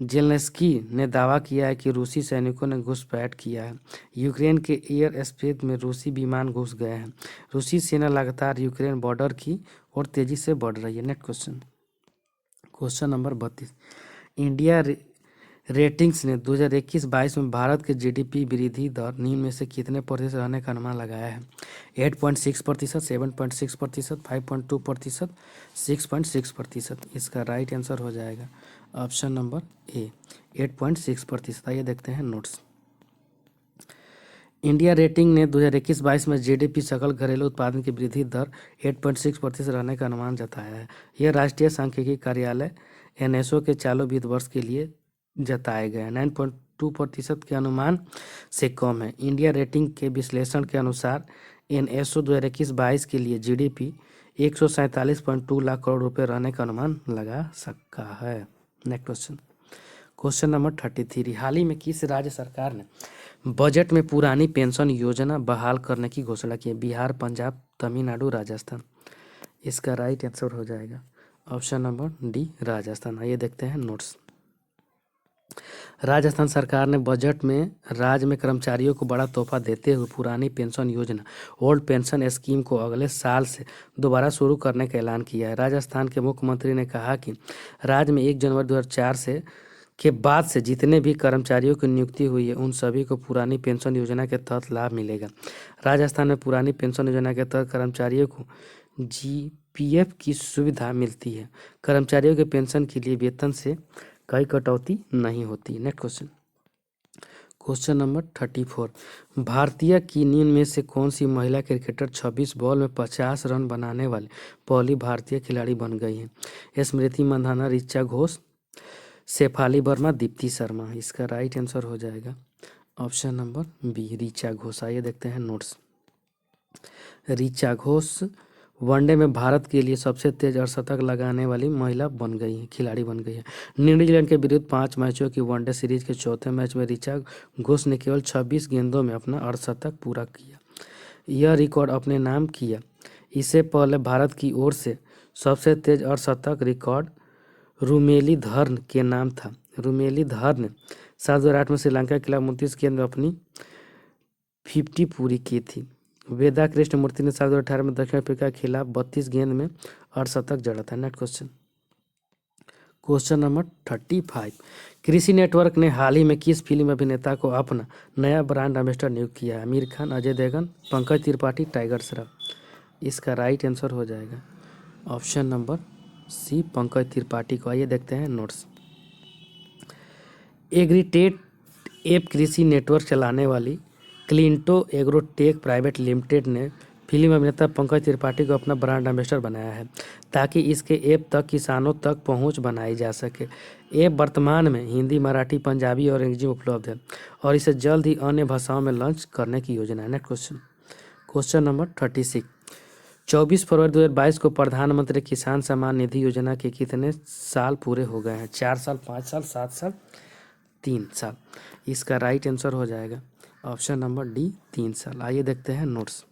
जेलेंस्की ने दावा किया है कि रूसी सैनिकों ने घुसपैठ किया है। यूक्रेन के एयर स्पेस में रूसी विमान घुस गए हैं। रूसी सेना लगातार यूक्रेन बॉर्डर की ओर तेजी से बढ़ रही है। Next question, question number 32, India ratings ने 2021-22 में भारत के जीडीपी वृद्धि दर निम्न में से कितने प्रतिशत रहने का अनुमान लगाया है? 8.6%, 7.6%, 5.2%, 6.6%। इसका राइट आंसर हो जाएगा ऑप्शन नंबर ए, 8.6%। आइए देखते हैं नोट्स। इंडिया रेटिंग ने 2021-22 में जीडीपी सकल घरेलू उत्पादन की वृद्धि दर 8.6% रहने का अनुमान जताया है। यह राष्ट्रीय सांख्यिकी कार्यालय एनएसओ के चालू वित्त वर्ष के लिए जताए गए 9.2% के अनुमान से कम है। इंडिया रेटिंग के विश्लेषण के अनुसार एनएसओ 2021-22 के लिए जीडीपी 147.2 लाख करोड़ रुपए रहने का अनुमान लगा सकता है। नेक्स्ट क्वेश्चन, क्वेश्चन नंबर 33, हाल ही में किस राज्य सरकार ने बजट में पुरानी पेंशन योजना बहाल करने की घोषणा की? बिहार, पंजाब, तमिलनाडु, राजस्थान। इसका राइट आंसर हो जाएगा ऑप्शन नंबर डी, राजस्थान। आइए देखते हैं नोट्स। राजस्थान सरकार ने बजट में राज्य में कर्मचारियों को बड़ा तोहफा देते हुए पुरानी पेंशन योजना ओल्ड पेंशन स्कीम को अगले साल से दोबारा शुरू करने का ऐलान किया है। राजस्थान के मुख्यमंत्री ने कहा कि राज्य में 1 जनवरी 2004 से के बाद से जितने भी कर्मचारियों की नियुक्ति हुई है उन सभी को पुरानी पेंशन योजना के तहत लाभ मिलेगा। राजस्थान में पुरानी पेंशन योजना के तहत कर्मचारियों को जीपीएफ की सुविधा मिलती है। कर्मचारियों के पेंशन के लिए वेतन से कोई कटौती नहीं होती। नेक्स्ट क्वेश्चन, क्वेश्चन नंबर 34, भारतीय की निम्न में से कौन सी महिला क्रिकेटर 26 बॉल में 50 रन बनाने वाली पहली भारतीय खिलाड़ी बन गई है? स्मृति मंधाना, ऋचा घोष, शेफाली वर्मा, दीप्ति शर्मा। इसका राइट आंसर हो जाएगा option number B, Richa Ghosh. आइए देखते हैं नोट्स। ऋचा घोष वनडे में भारत के लिए सबसे तेज अर्धशतक लगाने वाली महिला बन गई है, खिलाड़ी बन गई है। न्यूजीलैंड के विरुद्ध 5 मैचों की वनडे सीरीज के चौथे मैच में ऋचा घोष ने केवल 26 गेंदों में अपना अर्धशतक पूरा किया। यह रिकॉर्ड अपने नाम किया। इससे पहले भारत की ओर से सबसे तेज अर्धशतक रिकॉर्ड रुमेली धर्न के नाम था। रुमेली धर्न ने साल 2008 में श्रीलंका के खिलाफ 29 गेंद में अपनी 50 पूरी की थी। वेदा कृष्णमूर्ति ने साल 2018 में दक्षिण अफ्रीका के खिलाफ 32 गेंद में अर्धशतक जड़ा था। नेक्स्ट क्वेश्चन, क्वेश्चन नंबर 35, कृषि नेटवर्क ने हाल ही में किस फिल्म अभिनेता को अपना नया ब्रांड एम्बेसडर नियुक्त किया है? आमिर खान, अजय देवगन, पंकज त्रिपाठी, टाइगर श्रॉफ। इसका राइट आंसर हो जाएगा option number C, Pankaj Tripathi को। आइए देखते हैं notes. Agritech app Krishi network चलाने वाली क्लिंटो एग्रोटेक प्राइवेट लिमिटेड ने फिल्म अभिनेता पंकज त्रिपाठी को अपना ब्रांड एम्बेसडर बनाया है ताकि इसके ऐप तक किसानों तक पहुंच बनाई जा सके। ऐप वर्तमान में हिंदी, मराठी, पंजाबी और अंग्रेजी में उपलब्ध है और इसे जल्द ही अन्य भाषाओं में लॉन्च करने की योजना है। नेक्स्ट क्वेश्चन, क्वेश्चन नंबर 36, 24 फरवरी 2022 को प्रधानमंत्री किसान सम्मान निधि योजना के कितने साल पूरे हो गए हैं? 4 साल, 5 साल, 7 साल, 3 साल। इसका राइट आंसर हो जाएगा ऑप्शन नंबर डी, 3 साल। आइए देखते हैं नोट्स।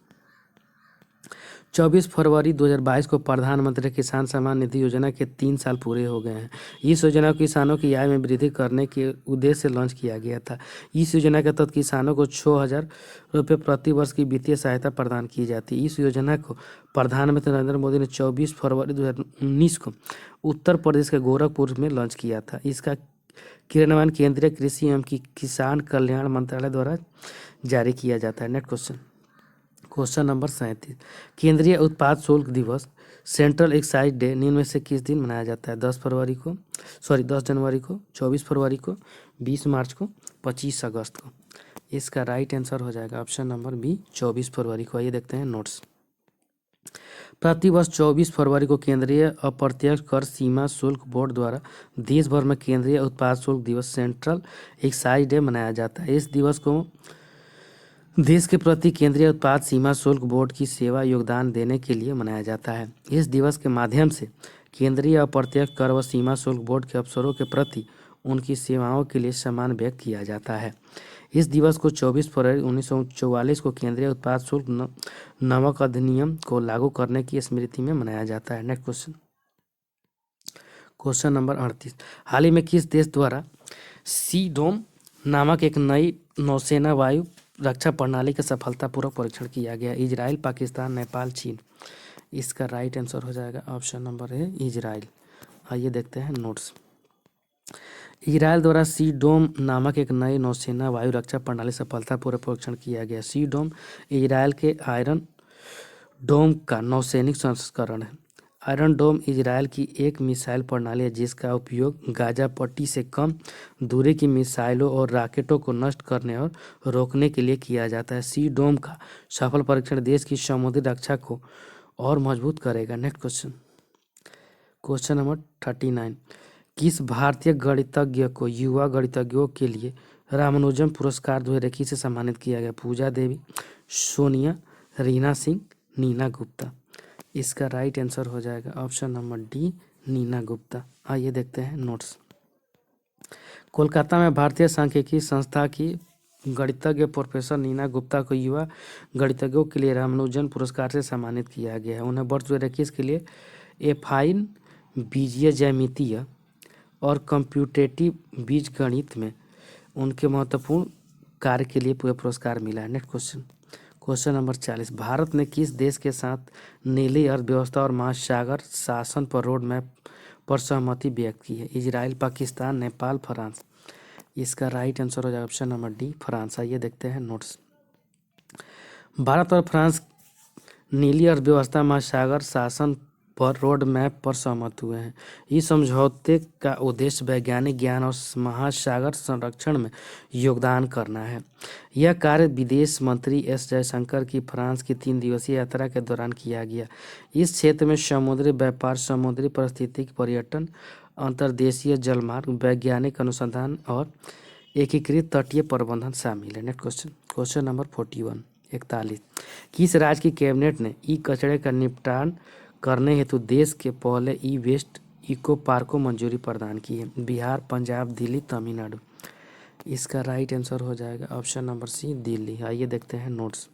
24 फरवरी 2022 को प्रधानमंत्री किसान सम्मान निधि योजना के 3 साल पूरे हो गए हैं। इस योजना को किसानों की आय में वृद्धि करने के उद्देश्य से लॉन्च किया गया था। इस योजना के तहत किसानों को 6,000 रुपये प्रति वर्ष की वित्तीय सहायता प्रदान की जाती है। इस योजना को प्रधानमंत्री नरेंद्र मोदी ने 24 फरवरी 2019 को उत्तर प्रदेश के गोरखपुर में लॉन्च किया था। इसका क्रियान्वयन केंद्रीय कृषि एवं किसान कल्याण मंत्रालय द्वारा जारी किया जाता है। नेक्स्ट क्वेश्चन, क्वेश्चन नंबर 37, केंद्रीय उत्पाद शुल्क दिवस सेंट्रल एक्साइज डे निम्न में से किस दिन मनाया जाता है? 10 फरवरी को, 10 जनवरी को, 24 फरवरी को, 20 मार्च को, 25 अगस्त को। इसका राइट आंसर हो जाएगा ऑप्शन नंबर बी 24 फरवरी को। आइए देखते हैं नोट्स। प्रतिवर्ष 24 फरवरी को केंद्रीय अप्रत्यक्ष कर सीमा शुल्क बोर्ड द्वारा देश भर में केंद्रीय उत्पाद शुल्क दिवस सेंट्रल एक्साइज डे मनाया जाता है। इस दिवस को देश के प्रति केंद्रीय उत्पाद सीमा शुल्क बोर्ड की सेवा योगदान देने के लिए मनाया जाता है। इस दिवस के माध्यम से केंद्रीय अप्रत्यक्ष कर व सीमा शुल्क बोर्ड के अफसरों के प्रति उनकी सेवाओं के लिए सम्मान व्यक्त किया जाता है। इस दिवस को 24 फरवरी 1944 को केंद्रीय उत्पाद शुल्क नमक अधिनियम को लागू करने की स्मृति में मनाया जाता है। Next question, question number 38। हाल ही में किस देश द्वारा सी डोम नामक एक नई नौसेना वायु रक्षा प्रणाली का सफलतापूर्वक परीक्षण किया गया? इजराइल, पाकिस्तान, नेपाल, चीन। इसका राइट आंसर हो जाएगा ऑप्शन नंबर है इजराइल। आइए देखते हैं नोट्स। इजराइल द्वारा सी डोम नामक एक नई नौसेना वायु रक्षा प्रणाली सफलतापूर्वक परीक्षण किया गया। सी डोम इजराइल के आयरन डोम का नौसैनिक संस्करण है। आयरन डोम इजराइल की एक मिसाइल प्रणाली है जिसका उपयोग गाजा पट्टी से कम दूरी की मिसाइलों और रॉकेटों को नष्ट करने और रोकने के लिए किया जाता है। सी डोम का सफल परीक्षण देश की समुद्री रक्षा को और मजबूत करेगा। Next question, question number 39। किस भारतीय गणितज्ञ को युवा गणितज्ञों के लिए रामानुजन पुरस्कार 2021 से सम्मानित किया गया? पूजा देवी, सोनिया, रीना सिंह, नीना गुप्ता। इसका राइट आंसर हो जाएगा option number D Neena Gupta. आइए देखते हैं नोट्स। कोलकाता में भारतीय सांख्यिकी संस्था की गणितज्ञ प्रोफेसर नीना गुप्ता को युवा गणितज्ञों के लिए रामानुजन पुरस्कार से सम्मानित किया गया है। उन्हें वर्ष 2021 के लिए एफाइन बीजीय ज्यामितीय और कंप्यूटेटिव बीजगणित में उनके महत्वपूर्ण कार्य के लिए पूरा पुरस्कार मिला है। Next question, question number 40। Bharat ने किस देश के साथ नीली अर्थव्यवस्था और महासागर शासन पर रोड मैप पर सहमति व्यक्त की है? Israel, Pakistan, Nepal, France. इसका राइट आंसर हो जाएगा ऑप्शन नंबर डी फ्रांस। आइए देखते हैं नोट्स। भारत और फ्रांस नीली अर्थव्यवस्था महासागर शासन पर रोड मैप पर सहमत हुए हैं। इस समझौते का उद्देश्य वैज्ञानिक ज्ञान और महासागर संरक्षण में योगदान करना है। यह कार्य विदेश मंत्री एस जयशंकर की फ्रांस की 3 दिवसीय यात्रा के दौरान किया गया। इस क्षेत्र में समुद्री व्यापार, समुद्री पारिस्थितिकी पर्यटन, अंतर्देशीय जलमार्ग, वैज्ञानिक अनुसंधान और एकीकृत तटीय प्रबंधन शामिल है। Next question, question number 41। किस राज्य की कैबिनेट ने ई कचरे का निपटान करने हेतु देश के पहले ई वेस्ट इको पार्क को मंजूरी प्रदान की है? बिहार, पंजाब, दिल्ली, तमिलनाडु। इसका राइट आंसर हो जाएगा ऑप्शन नंबर सी दिल्ली। आइए देखते हैं नोट्स।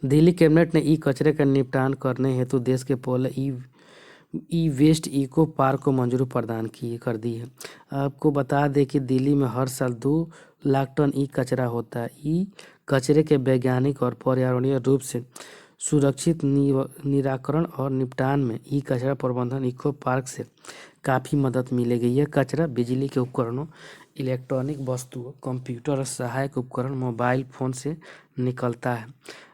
दिल्ली कैबिनेट ने ई कचरे का निपटान करने हेतु देश के पहले ई वेस्ट इको पार्क को मंजूरी प्रदान कर दी है। आपको बता दें कि दिल्ली में हर साल 2 लाख टन ई कचरा होता है। ई कचरे के वैज्ञानिक और पर्यावरणीय रूप से सुरक्षित निराकरण और निपटान में ई कचरा प्रबंधन इको पार्क से काफ़ी मदद मिलेगी। यह कचरा बिजली के उपकरणों, इलेक्ट्रॉनिक वस्तुओं, कंप्यूटर और सहायक उपकरण, मोबाइल फ़ोन से निकलता है।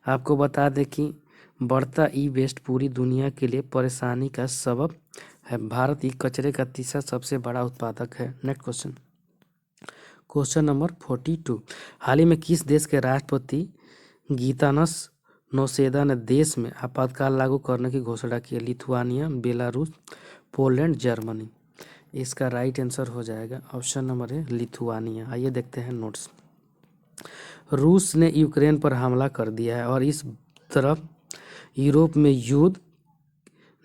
आपको बता दें कि बढ़ता ई वेस्ट पूरी दुनिया के लिए परेशानी का सबब है। भारत ई कचरे का तीसरा सबसे बड़ा उत्पादक है। Next question, question number 42। हाल ही में किस देश के राष्ट्रपति गीतानस नौसेदा ने देश में आपातकाल लागू करने की घोषणा की? Lithuania, Belarus, Poland, Germany. इसका राइट आंसर हो जाएगा ऑप्शन नंबर है लिथुआनिया। आइए देखते हैं नोट्स। रूस ने यूक्रेन पर हमला कर दिया है और इस तरफ यूरोप में युद्ध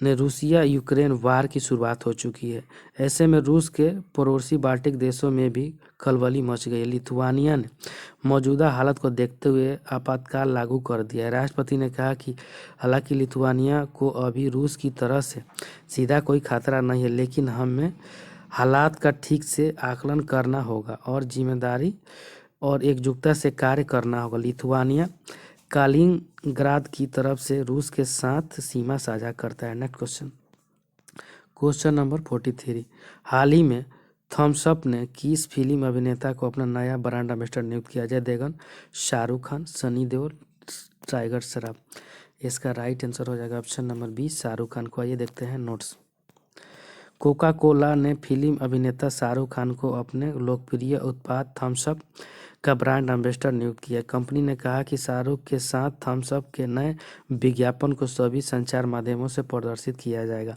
ने रूसिया यूक्रेन वार की शुरुआत हो चुकी है। ऐसे में रूस के पड़ोसी बाल्टिक देशों में भी खलबली मच गई। लिथुआनिया ने मौजूदा हालत को देखते हुए आपातकाल लागू कर दिया है। राष्ट्रपति ने कहा कि हालांकि लिथुआनिया को अभी रूस की तरह से सीधा कोई खतरा नहीं है, लेकिन हमें हालात का ठीक से आकलन करना होगा और जिम्मेदारी और एकजुटता से कार्य करना होगा। लिथुआनिया कालिनिंग्राद की तरफ से रूस के साथ सीमा साझा करता है। Next question, question number 43। हाल ही में थम्स अप ने किस फिल्म अभिनेता को अपना नया ब्रांड एम्बेसडर नियुक्त किया? अजय देवगन, शाहरुख खान, सनी देओल, टाइगर श्रॉफ। इसका राइट आंसर हो जाएगा option number B Shahrukh Khan को। आइए देखते हैं नोट्स। कोका कोला ने फिल्म अभिनेता शाहरुख खान को अपने लोकप्रिय उत्पाद थम्स अप का ब्रांड एम्बेसडर नियुक्त किया। कंपनी ने कहा कि शाहरुख के साथ थम्स अप के नए विज्ञापन को सभी संचार माध्यमों से प्रदर्शित किया जाएगा।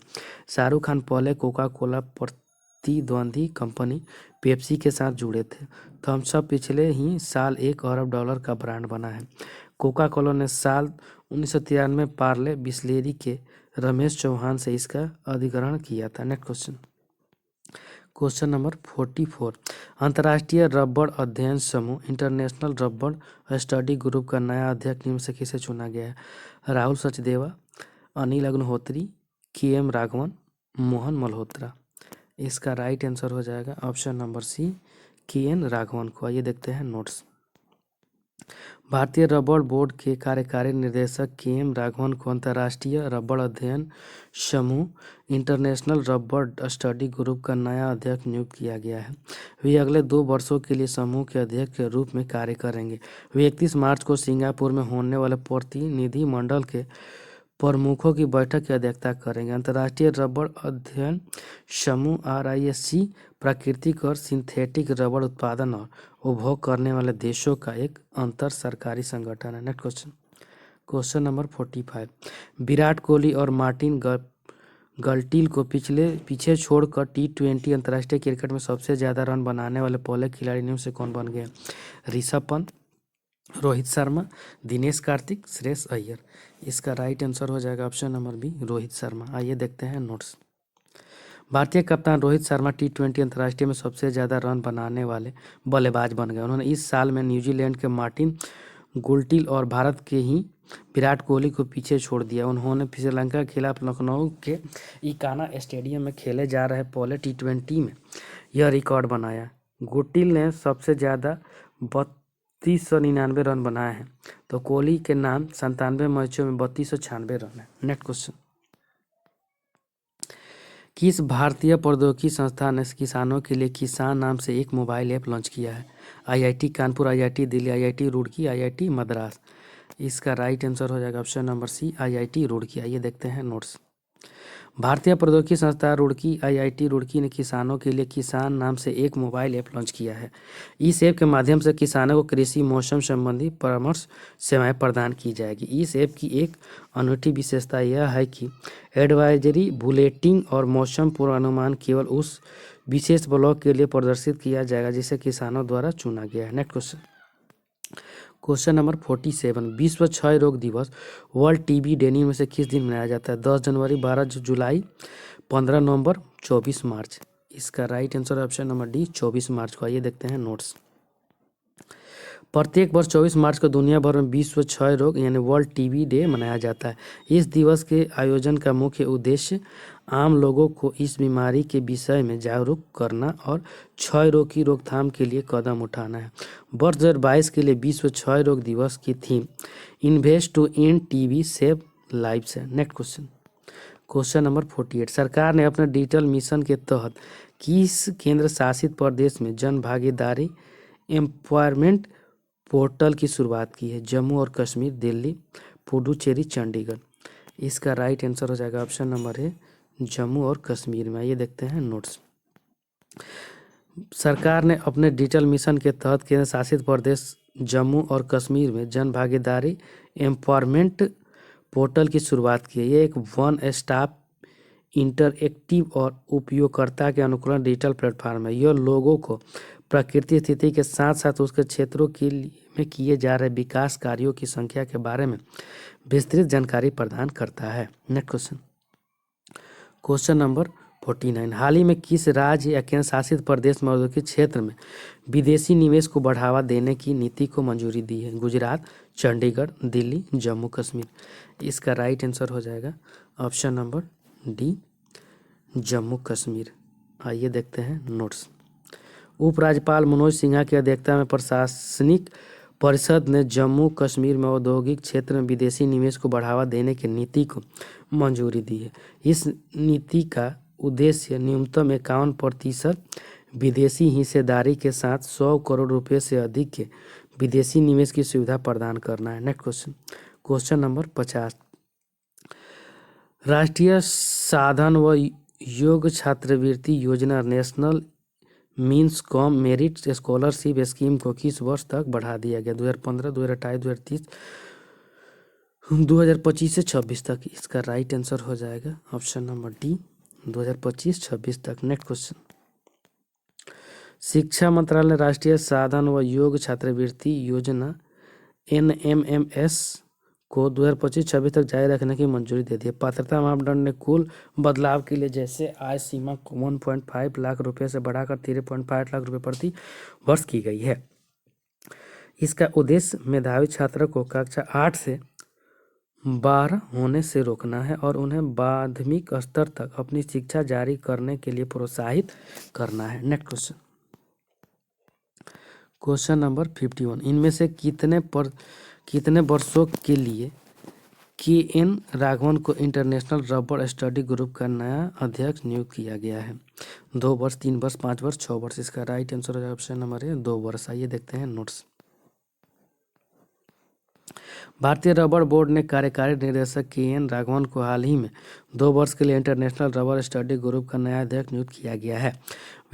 शाहरुख खान पहले कोका कोला प्रतिद्वंदी कंपनी पेप्सी के साथ जुड़े थे। थम्स अप पिछले ही साल $1 अरब का ब्रांड बना है। कोका कोला ने साल 1993 में पार्ले बिस्लेरी के रमेश चौहान से इसका अधिग्रहण किया था। Next question, question number 44। अंतर्राष्ट्रीय रबड़ अध्ययन समूह इंटरनेशनल रबड़ स्टडी ग्रुप का नया अध्यक्ष निम्न से किसे चुना गया है? राहुल सचदेवा, अनिल अग्निहोत्री, के.एम. राघवन, मोहन मल्होत्रा। इसका राइट आंसर हो जाएगा ऑप्शन नंबर सी, के.एन. राघवन को। आइए देखते हैं नोट्स। भारतीय रबड़ बोर्ड के कार्यकारी निर्देशक के.एम. राघवन को अंतर्राष्ट्रीय रबड़ अध्ययन समूह इंटरनेशनल रबड़ स्टडी ग्रुप का नया अध्यक्ष नियुक्त किया गया है। वे अगले 2 वर्षों के लिए समूह के अध्यक्ष के रूप में कार्य करेंगे। वे 31 मार्च को सिंगापुर में होने वाले प्रतिनिधि मंडल के प्रमुखों की बैठक की अध्यक्षता करेंगे। अंतर्राष्ट्रीय रबड़ अध्ययन समूह RISC प्राकृतिक और सिंथेटिक रबड़ उत्पादन और उपभोग करने वाले देशों का एक अंतर सरकारी संगठन है। Next question, question number 45। Virat Kohli और मार्टिन गप्टिल को पीछे छोड़कर T20 अंतर्राष्ट्रीय क्रिकेट में सबसे ज्यादा रन बनाने वाले पहले खिलाड़ी निम्न से कौन बन गए? ऋषभ पंत, रोहित शर्मा, दिनेश कार्तिक, श्रेयस अय्यर। इसका राइट आंसर हो जाएगा option number B, Rohit Sharma. आइए देखते हैं नोट्स। भारतीय कप्तान रोहित शर्मा T20 अंतर्राष्ट्रीय में सबसे ज़्यादा रन बनाने वाले बल्लेबाज बन गए। उन्होंने इस साल में न्यूजीलैंड के मार्टिन गुल्टिल और भारत के ही विराट कोहली को पीछे छोड़ दिया। उन्होंने श्रीलंका के खिलाफ लखनऊ के इकाना स्टेडियम में खेले जा रहे पहले T20 में यह रिकॉर्ड बनाया। गुल्टिल ने सबसे ज़्यादा 3299 रन बनाए हैं, तो कोहली के नाम 97 मैचों में 3296 रन है। नेक्स्ट क्वेश्चन, किस भारतीय प्रौद्योगिकी संस्थान ने किसानों के लिए किसान नाम से एक मोबाइल ऐप लॉन्च किया है? IIT Kanpur, IIT Delhi, IIT Roorkee, IIT Madras. इसका राइट आंसर हो जाएगा option number C, IIT Roorkee. आइए देखते हैं नोट्स। भारतीय प्रौद्योगिकी संस्थान रुड़की IIT रुड़की ने किसानों के लिए किसान नाम से एक मोबाइल ऐप लॉन्च किया है। इस ऐप के माध्यम से किसानों को कृषि मौसम संबंधी परामर्श सेवाएं प्रदान की जाएगी। इस ऐप की एक अनूठी विशेषता यह है कि एडवाइजरी, बुलेटिन और मौसम पूर्वानुमान केवल उस विशेष ब्लॉक के लिए प्रदर्शित किया जाएगा जिसे किसानों द्वारा चुना गया है। Next question, question number 47। विश्व क्षय रोग दिवस वर्ल्ड TB डे में से किस दिन मनाया जाता है? 10 जनवरी, 12 जुलाई, 15 नवंबर, 24 मार्च। इसका right answer option number D, 24 मार्च को। आइए देखते हैं नोट्स। प्रत्येक वर्ष 24 मार्च को दुनिया भर में विश्व क्षय रोग यानी वर्ल्ड TB डे मनाया जाता है। इस दिवस के आयोजन का मुख्य उद्देश्य आम लोगों को इस बीमारी के विषय में जागरूक करना और क्षय रोग की रोकथाम के लिए कदम उठाना है। वर्ष 2022 के लिए विश्व क्षय रोग दिवस की theme invest to end TB save lives है। Next question, question number 48। सरकार ने अपने डिजिटल मिशन के तहत किस केंद्र शासित प्रदेश में जन भागीदारी एम्पावरमेंट पोर्टल की शुरुआत की है? जम्मू और कश्मीर, दिल्ली, पुडुचेरी, चंडीगढ़। इसका राइट आंसर हो जाएगा ऑप्शन नंबर है, जम्मू और कश्मीर में। ये देखते हैं नोट्स। सरकार ने अपने डिजिटल मिशन के तहत केंद्र शासित प्रदेश जम्मू और कश्मीर में जन भागीदारी एम्पावरमेंट पोर्टल की शुरुआत की है। ये एक वन स्टॉप इंटरएक्टिव और उपयोगकर्ता के अनुकूल डिजिटल प्लेटफॉर्म है। यह लोगों को प्रकृति स्थिति के साथ साथ उसके क्षेत्रों में किए जा रहे विकास कार्यों की संख्या के बारे में विस्तृत जानकारी प्रदान करता है। Next question, question number 49। हाल ही में किस राज्य या केंद्र शासित प्रदेश में औद्योगिक क्षेत्र में विदेशी निवेश को बढ़ावा देने की नीति को मंजूरी दी है? गुजरात, चंडीगढ़, दिल्ली, जम्मू कश्मीर। इसका राइट आंसर हो जाएगा option number D, Jammu Kashmir. आइए देखते हैं नोट्स। उपराज्यपाल मनोज सिन्हा की अध्यक्षता में प्रशासनिक परिषद ने जम्मू कश्मीर में औद्योगिक क्षेत्र में विदेशी निवेश को बढ़ावा देने की नीति को मंजूरी दी है। इस नीति का उद्देश्य न्यूनतम 51% विदेशी हिस्सेदारी के साथ 100 करोड़ रुपए से अधिक के विदेशी निवेश की सुविधा प्रदान करना है। Next question, question number 50। राष्ट्रीय साधन व योग छात्रवृत्ति योजना national means com merit scholarship scheme को किस वर्ष तक बढ़ा दिया गया? 2015, 2028, 2030, 2025 से 26 तक। इसका राइट आंसर हो जाएगा ऑप्शन नंबर डी, 2025-26 तक। नेक्स्ट क्वेश्चन, शिक्षा मंत्रालय ने राष्ट्रीय साधन व योग छात्रवृत्ति योजना NMMS को 2025-26 तक जारी रखने की मंजूरी दे दी है। पात्रता मापदंड ने कुल बदलाव के लिए जैसे आय सीमा को 1.5 लाख रुपए से बढ़ाकर 3.5 लाख रुपए प्रति वर्ष की गई है। इसका उद्देश्य मेधावी छात्रों को कक्षा 8 से 12 होने से रोकना है और उन्हें माध्यमिक स्तर तक अपनी शिक्षा जारी करने के लिए प्रोत्साहित करना है। नेक्स्ट क्वेश्चन, क्वेश्चन नंबर 51, इनमें से कितने वर्षों के लिए KN राघवन को इंटरनेशनल रबर स्टडी ग्रुप का नया अध्यक्ष नियुक्त किया गया है? 2 वर्ष, 3 वर्ष, 5 वर्ष, 6 वर्ष। इसका राइट आंसर हो जाएगा ऑप्शन नंबर ए, 2 वर्ष। आइए देखते हैं नोट्स। भारतीय रबर बोर्ड ने कार्यकारी निदेशक KN राघवन को हाल ही में 2 वर्ष के लिए इंटरनेशनल रबर स्टडी ग्रुप का नया अध्यक्ष नियुक्त किया गया है।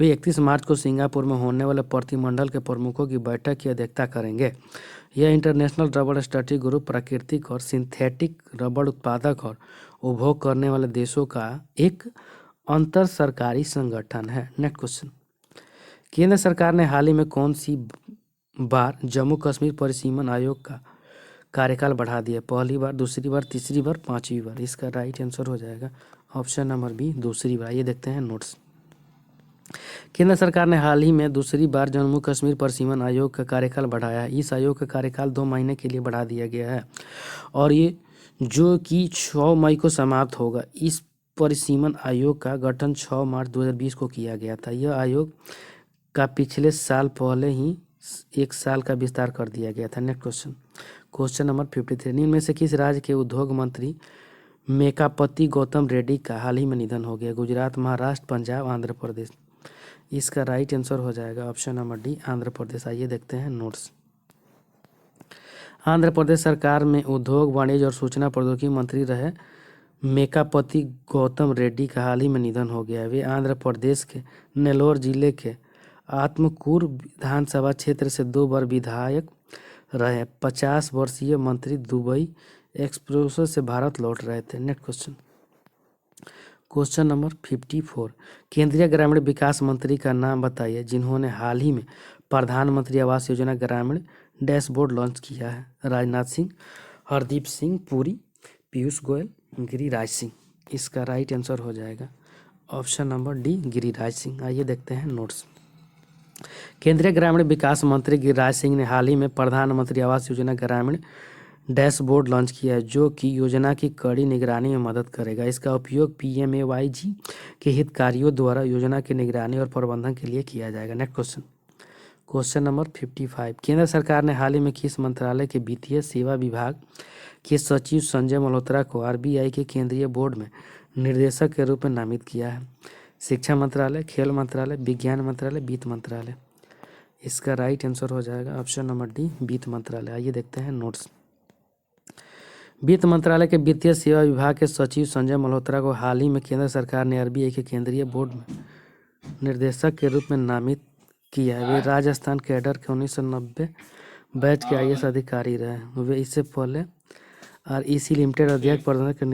वे 31 मार्च को सिंगापुर में होने वाले प्रतिमंडल के प्रमुखों की बैठक की अध्यक्षता करेंगे। यह इंटरनेशनल रबर स्टडी ग्रुप प्राकृतिक और सिंथेटिक रबर उत्पादक और उपभोग करने वाले देशों का एक अंतर सरकारी संगठन है। नेक्स्ट क्वेश्चन, केंद्र सरकार ने हाल ही में कौन सी बार जम्मू कश्मीर परिसीमन आयोग का कार्यकाल बढ़ा दिया? पहली बार, दूसरी बार, तीसरी बार, 5वीं बार। इसका राइट आंसर हो जाएगा ऑप्शन नंबर बी, दूसरी बार। ये देखते हैं नोट्स। केंद्र सरकार ने हाल ही में दूसरी बार जम्मू कश्मीर परिसीमन आयोग का कार्यकाल बढ़ाया है। इस आयोग का कार्यकाल 2 महीने के लिए बढ़ा दिया गया है और ये जो कि 6 मई को समाप्त होगा। इस परिसीमन आयोग का गठन 6 मार्च 2020 को किया गया था। यह आयोग का पिछले साल पहले ही 1 साल का विस्तार कर दिया गया था। नेक्स्ट क्वेश्चन, क्वेश्चन नंबर 53, इनमें से किस राज्य के उद्योग मंत्री मेकापति गौतम रेड्डी का हाल ही में निधन हो गया? गुजरात, महाराष्ट्र, पंजाब, आंध्र प्रदेश। इसका राइट आंसर हो जाएगा option number D, Andhra Pradesh. आइए देखते हैं नोट्स। आंध्र प्रदेश सरकार में उद्योग, वाणिज्य और सूचना प्रौद्योगिकी मंत्री रहे मेकापति गौतम रेड्डी का हाल ही में निधन हो गया। वे आंध्र प्रदेश के नेल्लोर जिले के आत्मकूर विधानसभा क्षेत्र से 2 बार विधायक रहे। 50 वर्षीय मंत्री दुबई एक्सप्रेस से भारत लौट रहे थे। नेक्स्ट क्वेश्चन, क्वेश्चन नंबर 54, केंद्रीय ग्रामीण विकास मंत्री का नाम बताइए जिन्होंने हाल ही में प्रधानमंत्री आवास योजना ग्रामीण डैशबोर्ड लॉन्च किया है? राजनाथ सिंह, हरदीप सिंह पुरी, पीयूष गोयल, गिरिराज सिंह। इसका राइट आंसर हो जाएगा option number D, Giriraj Singh. आइए देखते हैं नोट्स। केंद्रीय ग्रामीण विकास मंत्री गिरिराज सिंह ने हाल ही में प्रधानमंत्री आवास योजना ग्रामीण डैशबोर्ड लॉन्च किया है जो कि योजना की कड़ी निगरानी में मदद करेगा। इसका उपयोग PMAY के हितग्राहियों द्वारा योजना की निगरानी और प्रबंधन के लिए किया जाएगा। नेक्स्ट क्वेश्चन, क्वेश्चन नंबर 55, केंद्र सरकार ने हाल ही में किस मंत्रालय के वित्तीय सेवा विभाग के सचिव संजय मल्होत्रा को RBI के केंद्रीय बोर्ड में निर्देशक के रूप में नामित किया है? शिक्षा मंत्रालय, खेल मंत्रालय, विज्ञान मंत्रालय, वित्त मंत्रालय। इसका राइट आंसर हो जाएगा ऑप्शन नंबर डी, वित्त मंत्रालय। आइए देखते हैं नोट्स। वित्त मंत्रालय के वित्तीय सेवा विभाग के सचिव संजय मल्होत्रा को हाल ही में केंद्र सरकार ने RBI के केंद्रीय बोर्ड में निर्देशक के रूप में नामित किया है। वे राजस्थान कैडर के 1990 बैच के IAS अधिकारी रहे। वे इससे पहले REC लिमिटेड अध्यक्ष प्रबंधक के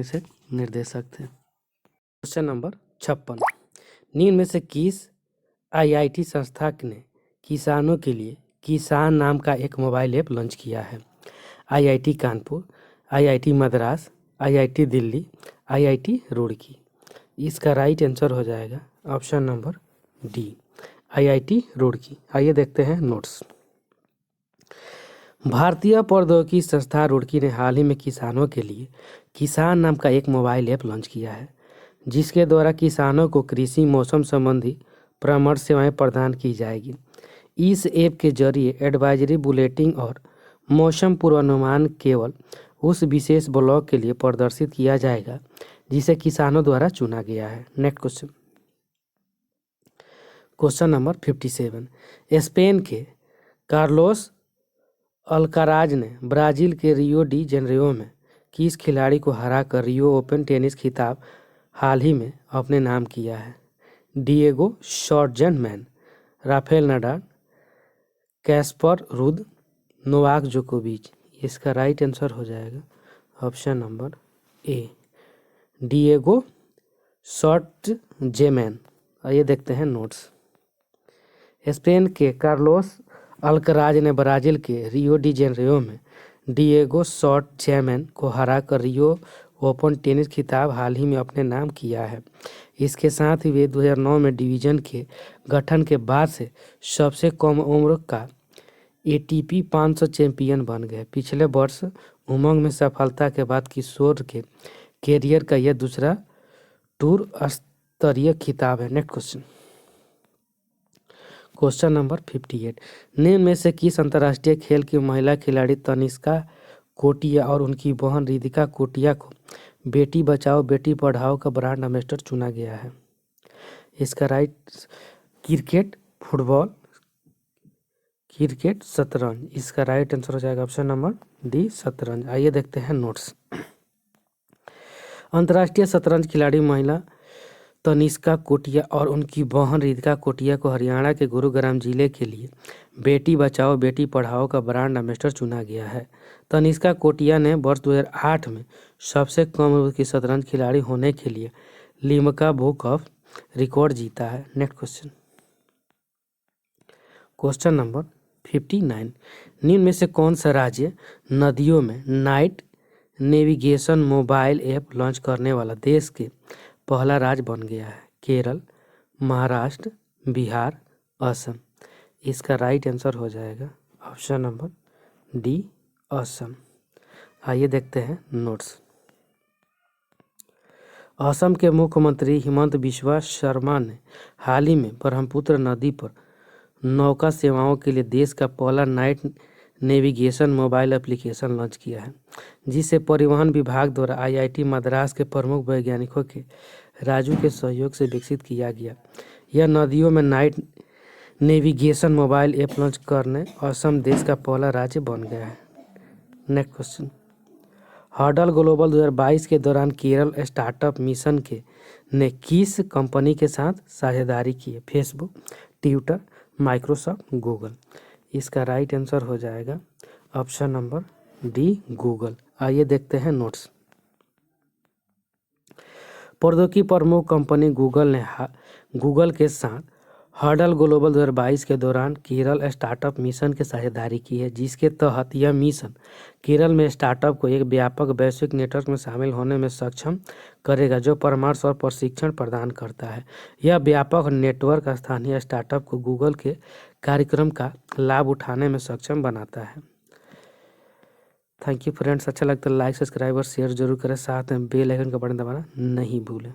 निर्देशक थे। क्वेश्चन नंबर 56, निम्न में से किस IIT संस्था ने किसानों के लिए किसान नाम का एक मोबाइल ऐप लॉन्च किया है? IIT Kanpur, IIT Madras, IIT Delhi, IIT Roorkee. इसका राइट आंसर हो जाएगा option number D, IIT Roorkee. आइए देखते हैं नोट्स। भारतीय प्रौद्योगिकी संस्था रुड़की ने हाल ही में किसानों के लिए किसान नाम का एक मोबाइल ऐप लॉन्च किया है जिसके द्वारा किसानों को कृषि मौसम संबंधी परामर्श सेवाएं प्रदान की जाएगी। इस ऐप के जरिए एडवाइजरी, बुलेटिन और मौसम पूर्वानुमान केवल उस विशेष ब्लॉक के लिए प्रदर्शित किया जाएगा जिसे किसानों द्वारा चुना गया है। Next question, question number 57, Spain के कार्लोस अल्काराज ने ब्राजील के रियो डी जेनेरियो में किस खिलाड़ी को हराकर रियो ओपन टेनिस खिताब हाल ही में अपने नाम किया है? Diego Schwartzman, Rafael Nadal, Casper Ruud, Novak जोकोविच। इसका राइट आंसर हो जाएगा option number A, Diego Schwartzman. आइए देखते हैं नोट्स। स्पेन के कार्लोस अल्कराज ने ब्राजील के रियो डी जेनेरियो में डिएगो शॉर्टजेमैन को हराकर रियो ओपन टेनिस खिताब हाल ही में अपने नाम किया है। इसके साथ ही वे 2009 में डिवीजन के गठन के बाद से सबसे कम उम्र का एटीपी 500 चैंपियन बन गए। पिछले वर्ष उमंग में सफलता के बाद किशोर के कैरियर का यह दूसरा टूर स्तरीय खिताब है। Next question, question number 58। निम्न में से किस अंतर्राष्ट्रीय खेल की महिला खिलाड़ी तनिष्का कोटिया और उनकी बहन रिधिका कोटिया को बेटी बचाओ बेटी पढ़ाओ का ब्रांड एम्बेसडर चुना गया है? इसका राइट क्रिकेट, फुटबॉल, क्रिकेट, शतरंज। इसका राइट आंसर हो जाएगा ऑप्शन नंबर डी, शतरंज। आइए देखते हैं नोट्स। अंतर्राष्ट्रीय शतरंज खिलाड़ी महिला तनिष्का कोटिया और उनकी बहन रिधिका कोटिया को हरियाणा के गुरुग्राम जिले के लिए बेटी बचाओ बेटी पढ़ाओ का ब्रांड एम्बेसडर चुना गया है। तनिष्का कोटिया ने वर्ष 2008 में सबसे कम उम्र की शतरंज खिलाड़ी होने के लिए लिम्का बुक ऑफ रिकॉर्ड जीता है। Next question, question number 59। निम्न में से कौन सा राज्य नदियों में night navigation mobile app launch करने वाला देश के पहला राज्य बन गया है? केरल, महाराष्ट्र, बिहार, असम। इसका राइट आंसर हो जाएगा ऑप्शन नंबर डी, असम। आइए देखते हैं नोट्स। असम के मुख्यमंत्री हिमंत बिस्वा शर्मा ने हाल ही में ब्रह्मपुत्र नदी पर नौका सेवाओं के लिए देश का पहला night navigation mobile application launch किया है, जिसे परिवहन विभाग द्वारा आईआईटी मद्रास के प्रमुख वैज्ञानिकों के राजू के सहयोग से विकसित किया गया। यह नदियों में night navigation mobile app launch करने असम देश का पहला राज्य बन गया है। नेक्स्ट क्वेश्चन, हर्डल ग्लोबल 2022 के दौरान केरल स्टार्टअप मिशन के ने किस कंपनी के साथ साझेदारी की है? Facebook, Twitter, Microsoft, Google. इसका राइट आंसर हो जाएगा ऑप्शन नंबर डी, गूगल। आइए देखते हैं नोट्स। प्रौद्योगिकी प्रमुख कंपनी गूगल ने गूगल के साथ हर्डल ग्लोबल 2022 के दौरान केरल स्टार्टअप मिशन की साझेदारी की है, जिसके तहत यह मिशन केरल में स्टार्टअप को एक व्यापक वैश्विक नेटवर्क में शामिल होने में सक्षम करेगा, जो परामर्श और प्रशिक्षण प्रदान करता है। यह व्यापक नेटवर्क स्थानीय स्टार्टअप को गूगल के कार्यक्रम का लाभ उठाने में सक्षम बनाता है। Thank you friends. अच्छा लगता है लाइक, सब्सक्राइब और शेयर जरूर करें, साथ में बेल आइकन का बटन दबाना नहीं भूलें।